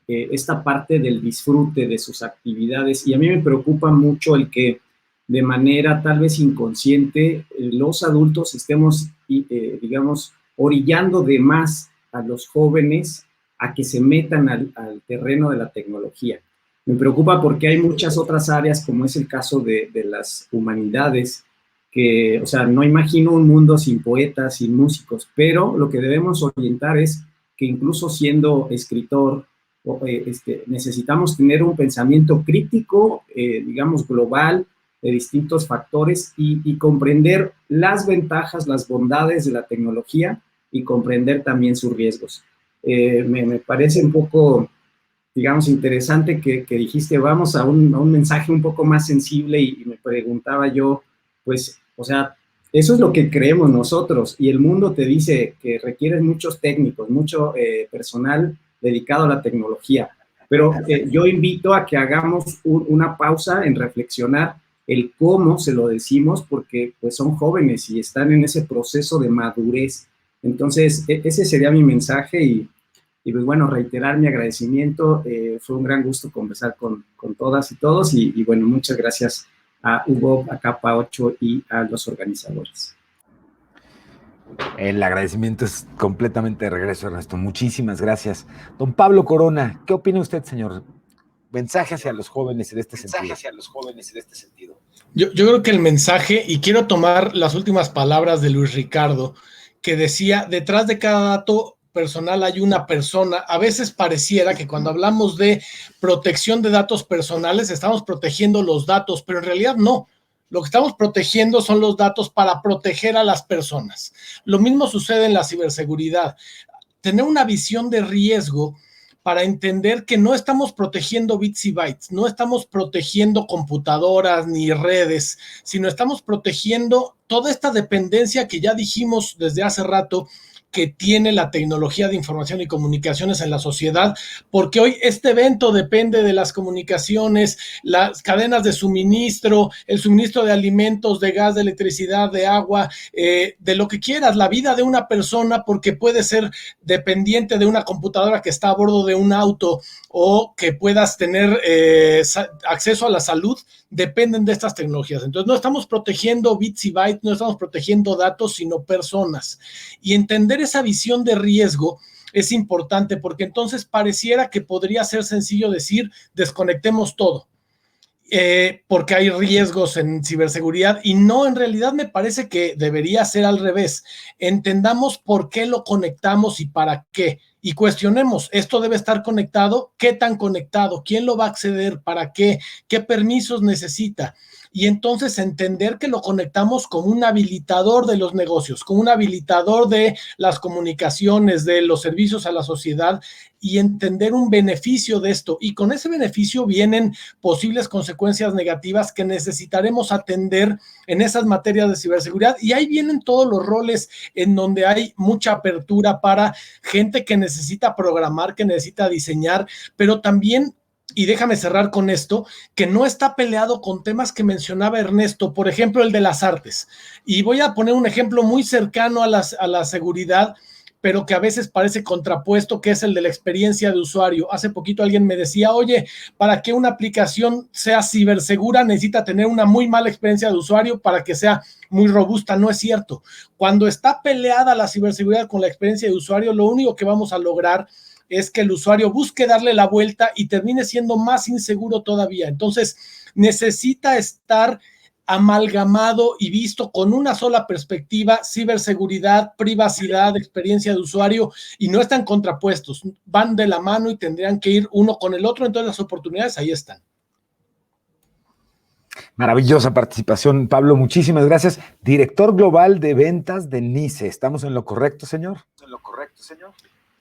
esta parte del disfrute de sus actividades. Y a mí me preocupa mucho el que de manera tal vez inconsciente los adultos estemos, digamos, orillando de más a los jóvenes a que se metan al terreno de la tecnología. Me preocupa porque hay muchas otras áreas, como es el caso de las humanidades, que, o sea, no imagino un mundo sin poetas, sin músicos, pero lo que debemos orientar es que incluso siendo escritor, necesitamos tener un pensamiento crítico, digamos, global, de distintos factores y comprender las ventajas, las bondades de la tecnología y comprender también sus riesgos. Me parece un poco, digamos, interesante que dijiste, vamos a un mensaje un poco más sensible y me preguntaba yo, pues, o sea, eso es lo que creemos nosotros y el mundo te dice que requieres muchos técnicos, mucho personal dedicado a la tecnología, pero yo invito a que hagamos una pausa en reflexionar el cómo se lo decimos porque pues son jóvenes y están en ese proceso de madurez. Entonces, ese sería mi mensaje y pues bueno, reiterar mi agradecimiento. Fue un gran gusto conversar con todas y todos y bueno, muchas gracias a Hugo, a Capa 8 y a los organizadores. El agradecimiento es completamente de regreso, Ernesto. Muchísimas gracias. Don Pablo Corona, ¿qué opina usted, señor? Mensaje hacia los jóvenes en este sentido. Yo creo que el mensaje, y quiero tomar las últimas palabras de Luis Ricardo, que decía, detrás de cada dato personal hay una persona. A veces pareciera que cuando hablamos de protección de datos personales estamos protegiendo los datos, pero en realidad no. Lo que estamos protegiendo son los datos para proteger a las personas. Lo mismo sucede en la ciberseguridad. Tener una visión de riesgo para entender que no estamos protegiendo bits y bytes, no estamos protegiendo computadoras ni redes, sino estamos protegiendo toda esta dependencia que ya dijimos desde hace rato que tiene la tecnología de información y comunicaciones en la sociedad, porque hoy este evento depende de las comunicaciones, las cadenas de suministro, el suministro de alimentos, de gas, de electricidad, de agua, de lo que quieras, la vida de una persona, porque puede ser dependiente de una computadora que está a bordo de un auto o que puedas tener acceso a la salud, dependen de estas tecnologías. Entonces no estamos protegiendo bits y bytes, no estamos protegiendo datos, sino personas. Y entender esa visión de riesgo es importante, porque entonces pareciera que podría ser sencillo decir desconectemos todo, porque hay riesgos en ciberseguridad, y no, en realidad me parece que debería ser al revés. Entendamos por qué lo conectamos y para qué, y cuestionemos, ¿esto debe estar conectado? ¿Qué tan conectado? ¿Quién lo va a acceder? ¿Para qué? ¿Qué permisos necesita? Y entonces entender que lo conectamos como un habilitador de los negocios, como un habilitador de las comunicaciones, de los servicios a la sociedad, y entender un beneficio de esto. Y con ese beneficio vienen posibles consecuencias negativas que necesitaremos atender en esas materias de ciberseguridad. Y ahí vienen todos los roles en donde hay mucha apertura para gente que necesita programar, que necesita diseñar, pero también, y déjame cerrar con esto, que no está peleado con temas que mencionaba Ernesto, por ejemplo, el de las artes. Y voy a poner un ejemplo muy cercano a la seguridad, pero que a veces parece contrapuesto, que es el de la experiencia de usuario. Hace poquito alguien me decía, oye, para que una aplicación sea cibersegura necesita tener una muy mala experiencia de usuario para que sea muy robusta. No es cierto. Cuando está peleada la ciberseguridad con la experiencia de usuario, lo único que vamos a lograr es que el usuario busque darle la vuelta y termine siendo más inseguro todavía. Entonces, necesita estar amalgamado y visto con una sola perspectiva: ciberseguridad, privacidad, experiencia de usuario, y no están contrapuestos, van de la mano y tendrían que ir uno con el otro. Entonces las oportunidades ahí están. Maravillosa participación, Pablo, muchísimas gracias. Director global de ventas de NICE. ¿Estamos en lo correcto, señor?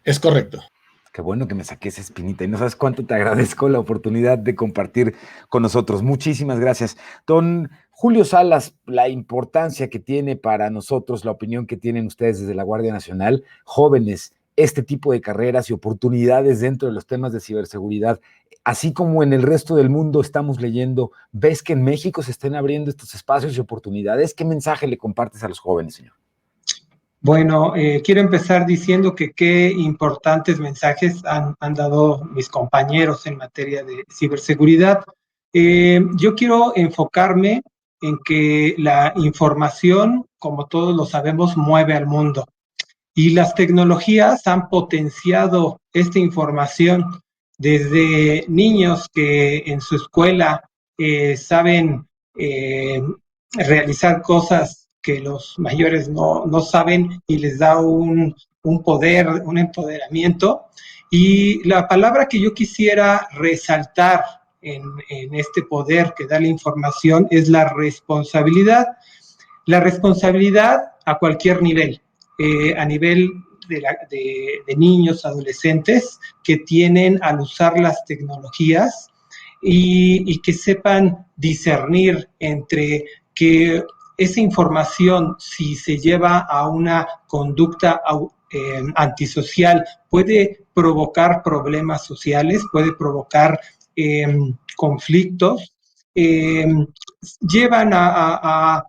Es correcto. Qué bueno que me saqué esa espinita, y no sabes cuánto te agradezco la oportunidad de compartir con nosotros. Muchísimas gracias. Don Julio Salas, la importancia que tiene para nosotros, la opinión que tienen ustedes desde la Guardia Nacional, jóvenes, este tipo de carreras y oportunidades dentro de los temas de ciberseguridad, así como en el resto del mundo estamos leyendo, ¿ves que en México se estén abriendo estos espacios y oportunidades? ¿Qué mensaje le compartes a los jóvenes, señor? Bueno, quiero empezar diciendo que qué importantes mensajes han dado mis compañeros en materia de ciberseguridad. Yo quiero enfocarme en que la información, como todos lo sabemos, mueve al mundo. Y las tecnologías han potenciado esta información, desde niños que en su escuela saben realizar cosas que los mayores no saben, y les da un poder, un empoderamiento. Y la palabra que yo quisiera resaltar en este poder que da la información es la responsabilidad. La responsabilidad a cualquier nivel, a nivel de niños, adolescentes, que tienen al usar las tecnologías y que sepan discernir entre que esa información, si se lleva a una conducta antisocial, puede provocar problemas sociales, puede provocar conflictos, llevan a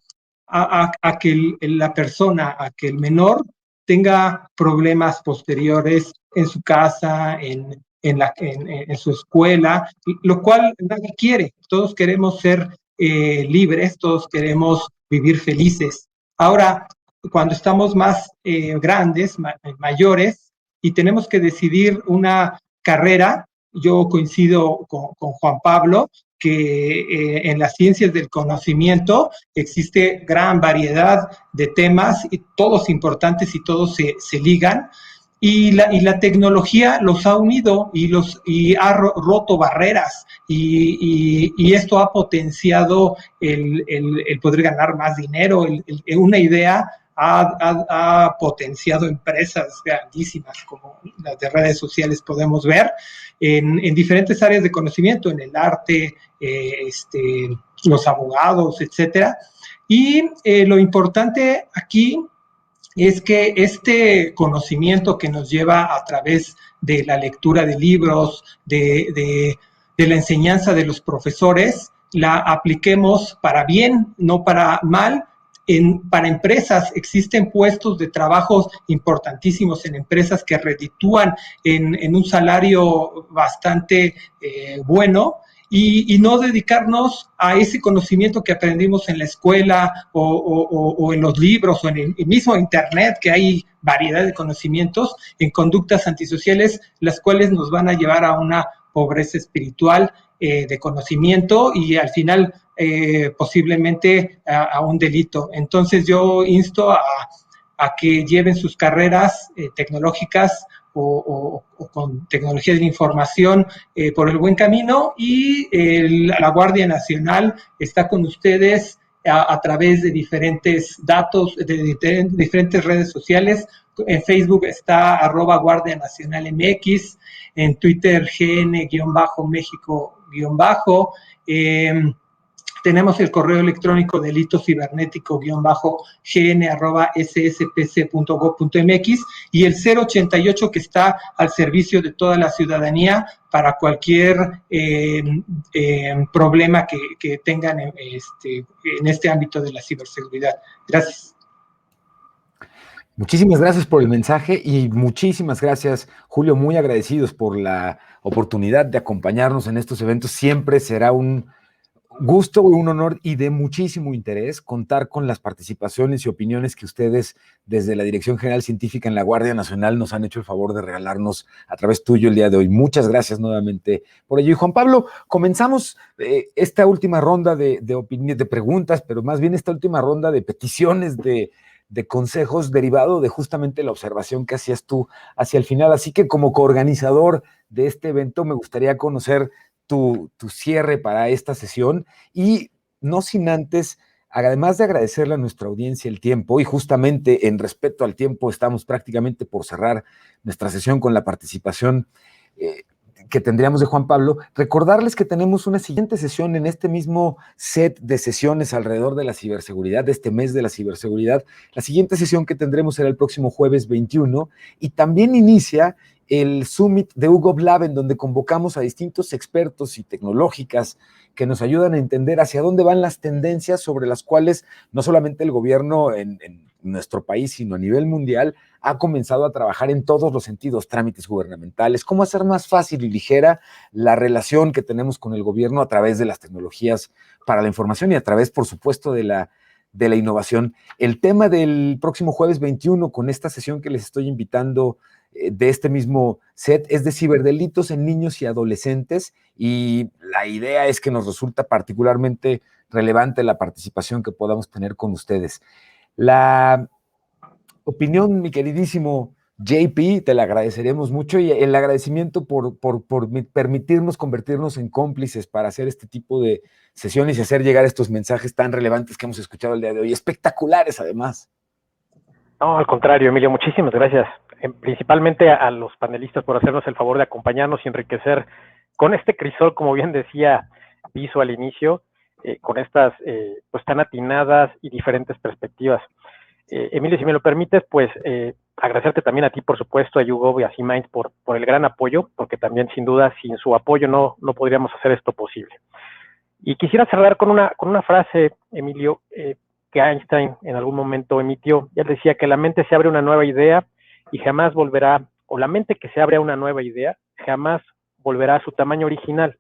que la persona, a que el menor tenga problemas posteriores en su casa, en su escuela, lo cual nadie quiere. Todos queremos ser libres, todos queremos vivir felices. Ahora, cuando estamos más grandes, mayores, y tenemos que decidir una carrera, yo coincido con Juan Pablo, que en las ciencias del conocimiento existe gran variedad de temas, y todos importantes y todos se ligan, y la tecnología los ha unido y ha roto barreras, y esto ha potenciado el poder ganar más dinero. Una idea ha potenciado empresas grandísimas como las de redes sociales, podemos ver, en diferentes áreas de conocimiento, en el arte, los abogados, etcétera. Y lo importante aquí es que este conocimiento que nos lleva a través de la lectura de libros, de la enseñanza de los profesores, la apliquemos para bien, no para mal. Para empresas existen puestos de trabajo importantísimos en empresas que reditúan en un salario bastante bueno, y no dedicarnos a ese conocimiento que aprendimos en la escuela o en los libros o en el mismo internet, que hay variedad de conocimientos en conductas antisociales, las cuales nos van a llevar a una pobreza espiritual de conocimiento y al final posiblemente a un delito. Entonces yo insto a que lleven sus carreras tecnológicas o con tecnología de la información por el buen camino, y la Guardia Nacional está con ustedes a través de diferentes datos, de diferentes redes sociales. En Facebook está @Guardia Nacional MX, en Twitter GN-México-. Tenemos el correo electrónico delito cibernético-gn@sspc.gov.mx y el 088 que está al servicio de toda la ciudadanía para cualquier problema que tengan en este ámbito de la ciberseguridad. Gracias. Muchísimas gracias por el mensaje y muchísimas gracias, Julio, muy agradecidos por la oportunidad de acompañarnos en estos eventos. Siempre será un gusto, un honor y de muchísimo interés contar con las participaciones y opiniones que ustedes desde la Dirección General Científica en la Guardia Nacional nos han hecho el favor de regalarnos a través tuyo el día de hoy. Muchas gracias nuevamente por ello. Y Juan Pablo, comenzamos esta última ronda de preguntas, pero más bien esta última ronda de peticiones de consejos derivado de justamente la observación que hacías tú hacia el final. Así que como coorganizador de este evento me gustaría conocer tu cierre para esta sesión y no sin antes, además de agradecerle a nuestra audiencia el tiempo, y justamente en respeto al tiempo estamos prácticamente por cerrar nuestra sesión con la participación que tendríamos de Juan Pablo, recordarles que tenemos una siguiente sesión en este mismo set de sesiones alrededor de la ciberseguridad, de este mes de la ciberseguridad. La siguiente sesión que tendremos será el próximo jueves 21 y también inicia el Summit de UGOP-Lab, en donde convocamos a distintos expertos y tecnológicas que nos ayudan a entender hacia dónde van las tendencias sobre las cuales no solamente el gobierno en nuestro país, sino a nivel mundial, ha comenzado a trabajar en todos los sentidos, trámites gubernamentales, cómo hacer más fácil y ligera la relación que tenemos con el gobierno a través de las tecnologías para la información y a través, por supuesto, de la innovación. El tema del próximo jueves 21, con esta sesión que les estoy invitando de este mismo set, es de ciberdelitos en niños y adolescentes, y la idea es que nos resulta particularmente relevante la participación que podamos tener con ustedes. La opinión, mi queridísimo JP, te la agradeceremos mucho, y el agradecimiento por permitirnos convertirnos en cómplices para hacer este tipo de sesiones y hacer llegar estos mensajes tan relevantes que hemos escuchado el día de hoy, espectaculares además. No, al contrario, Emilio, muchísimas gracias. Principalmente a los panelistas por hacernos el favor de acompañarnos y enriquecer con este crisol, como bien decía Piso al inicio, con estas pues tan atinadas y diferentes perspectivas. Emilio, si me lo permites, pues agradecerte también a ti, por supuesto, a YouGov y a C-Minds por el gran apoyo, porque también, sin duda, sin su apoyo no podríamos hacer esto posible. Y quisiera cerrar con una frase, Emilio, que Einstein en algún momento emitió. Él decía que la mente se abre a una nueva idea y jamás volverá, o la mente que se abre a una nueva idea jamás volverá a su tamaño original.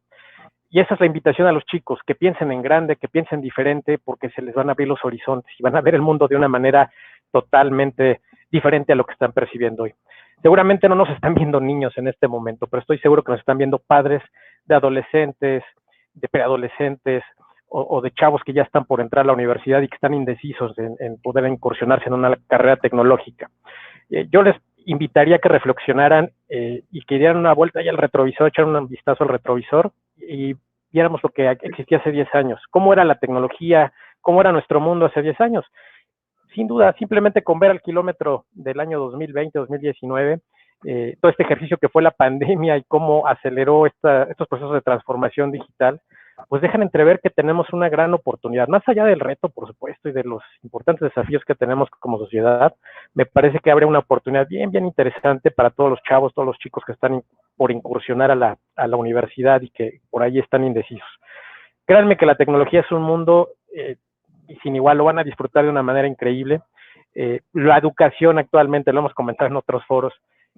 Y esa es la invitación a los chicos, que piensen en grande, que piensen diferente, porque se les van a abrir los horizontes y van a ver el mundo de una manera totalmente diferente a lo que están percibiendo hoy. Seguramente no nos están viendo niños en este momento, pero estoy seguro que nos están viendo padres de adolescentes, de preadolescentes o de chavos que ya están por entrar a la universidad y que están indecisos en poder incursionarse en una carrera tecnológica. Yo les invitaría a que reflexionaran y que dieran una vuelta ahí al retrovisor, echaran un vistazo al retrovisor y viéramos lo que existía hace 10 años. ¿Cómo era la tecnología? ¿Cómo era nuestro mundo hace 10 años? Sin duda, simplemente con ver al kilómetro del año 2020, 2019, todo este ejercicio que fue la pandemia y cómo aceleró estos procesos de transformación digital, pues dejan entrever que tenemos una gran oportunidad. Más allá del reto, por supuesto, y de los importantes desafíos que tenemos como sociedad, me parece que abre una oportunidad bien interesante para todos los chavos, todos los chicos que están por incursionar a la universidad y que por ahí están indecisos. Créanme que la tecnología es un mundo y sin igual, lo van a disfrutar de una manera increíble. La educación actualmente, lo hemos comentado en otros foros,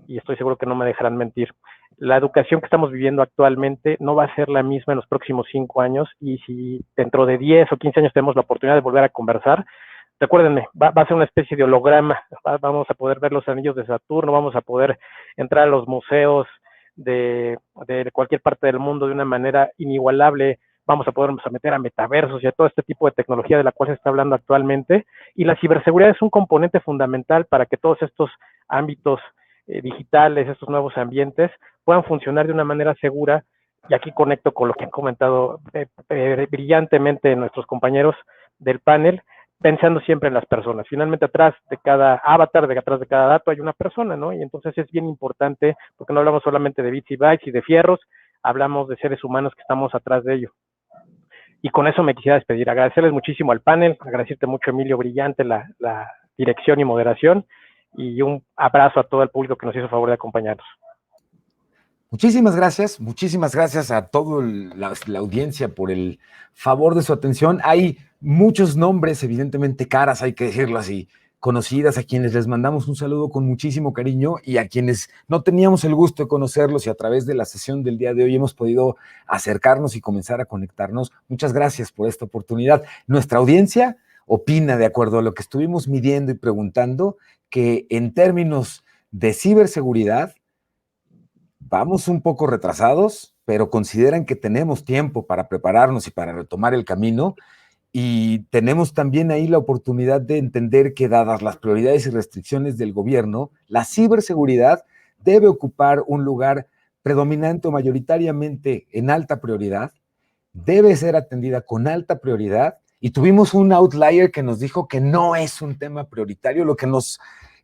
y estoy seguro que no me dejarán mentir, la educación que estamos viviendo actualmente no va a ser la misma en los próximos 5 años, y si dentro de 10 o 15 años tenemos la oportunidad de volver a conversar, recuérdenme, va a ser una especie de holograma, vamos a poder ver los anillos de Saturno, vamos a poder entrar a los museos de cualquier parte del mundo de una manera inigualable, vamos a podernos meter a metaversos y a todo este tipo de tecnología de la cual se está hablando actualmente, y la ciberseguridad es un componente fundamental para que todos estos ámbitos digitales, estos nuevos ambientes, puedan funcionar de una manera segura, y aquí conecto con lo que han comentado brillantemente nuestros compañeros del panel, pensando siempre en las personas. Finalmente, atrás de cada avatar, atrás de cada dato hay una persona, ¿no? Y entonces es bien importante, porque no hablamos solamente de bits y bytes y de fierros, hablamos de seres humanos que estamos atrás de ello. Y con eso me quisiera despedir, agradecerles muchísimo al panel, agradecerte mucho, Emilio, brillante la dirección y moderación, y un abrazo a todo el público que nos hizo favor de acompañarnos. Muchísimas gracias a toda la audiencia por el favor de su atención. Hay muchos nombres, evidentemente caras, hay que decirlo así, conocidas, a quienes les mandamos un saludo con muchísimo cariño, y a quienes no teníamos el gusto de conocerlos y a través de la sesión del día de hoy hemos podido acercarnos y comenzar a conectarnos. Muchas gracias por esta oportunidad. Nuestra audiencia opina, de acuerdo a lo que estuvimos midiendo y preguntando, que en términos de ciberseguridad vamos un poco retrasados, pero consideran que tenemos tiempo para prepararnos y para retomar el camino. Y tenemos también ahí la oportunidad de entender que, dadas las prioridades y restricciones del gobierno, la ciberseguridad debe ocupar un lugar predominante o mayoritariamente en alta prioridad, debe ser atendida con alta prioridad, y tuvimos un outlier que nos dijo que no es un tema prioritario, lo que nos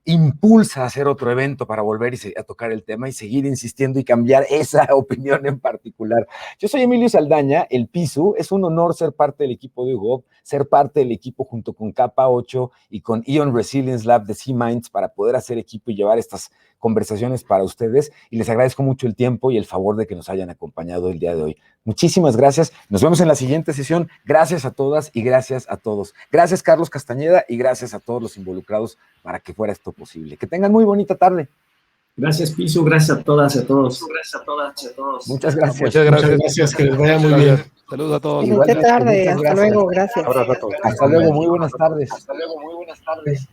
impulsa a hacer otro evento para volver a tocar el tema y seguir insistiendo y cambiar esa opinión en particular. Yo soy Emilio Saldaña, el PISU. Es un honor ser parte del equipo de UGOP, ser parte del equipo junto con Capa 8 y con Ion Resilience Lab de C-Minds para poder hacer equipo y llevar estas conversaciones para ustedes, y les agradezco mucho el tiempo y el favor de que nos hayan acompañado el día de hoy. Muchísimas gracias. Nos vemos en la siguiente sesión. Gracias a todas y gracias a todos. Gracias, Carlos Castañeda, y gracias a todos los involucrados para que fuera esto posible. Que tengan muy bonita tarde. Gracias, Pisu. Gracias a todas y a todos. Gracias a todas y a todos. Muchas gracias. Muchas gracias. Que les vaya muy bien. Saludos a todos. Buenas tardes. Hasta luego. Gracias. Abrazo a todos. Hasta luego. Muy buenas tardes. Hasta luego. Muy buenas tardes.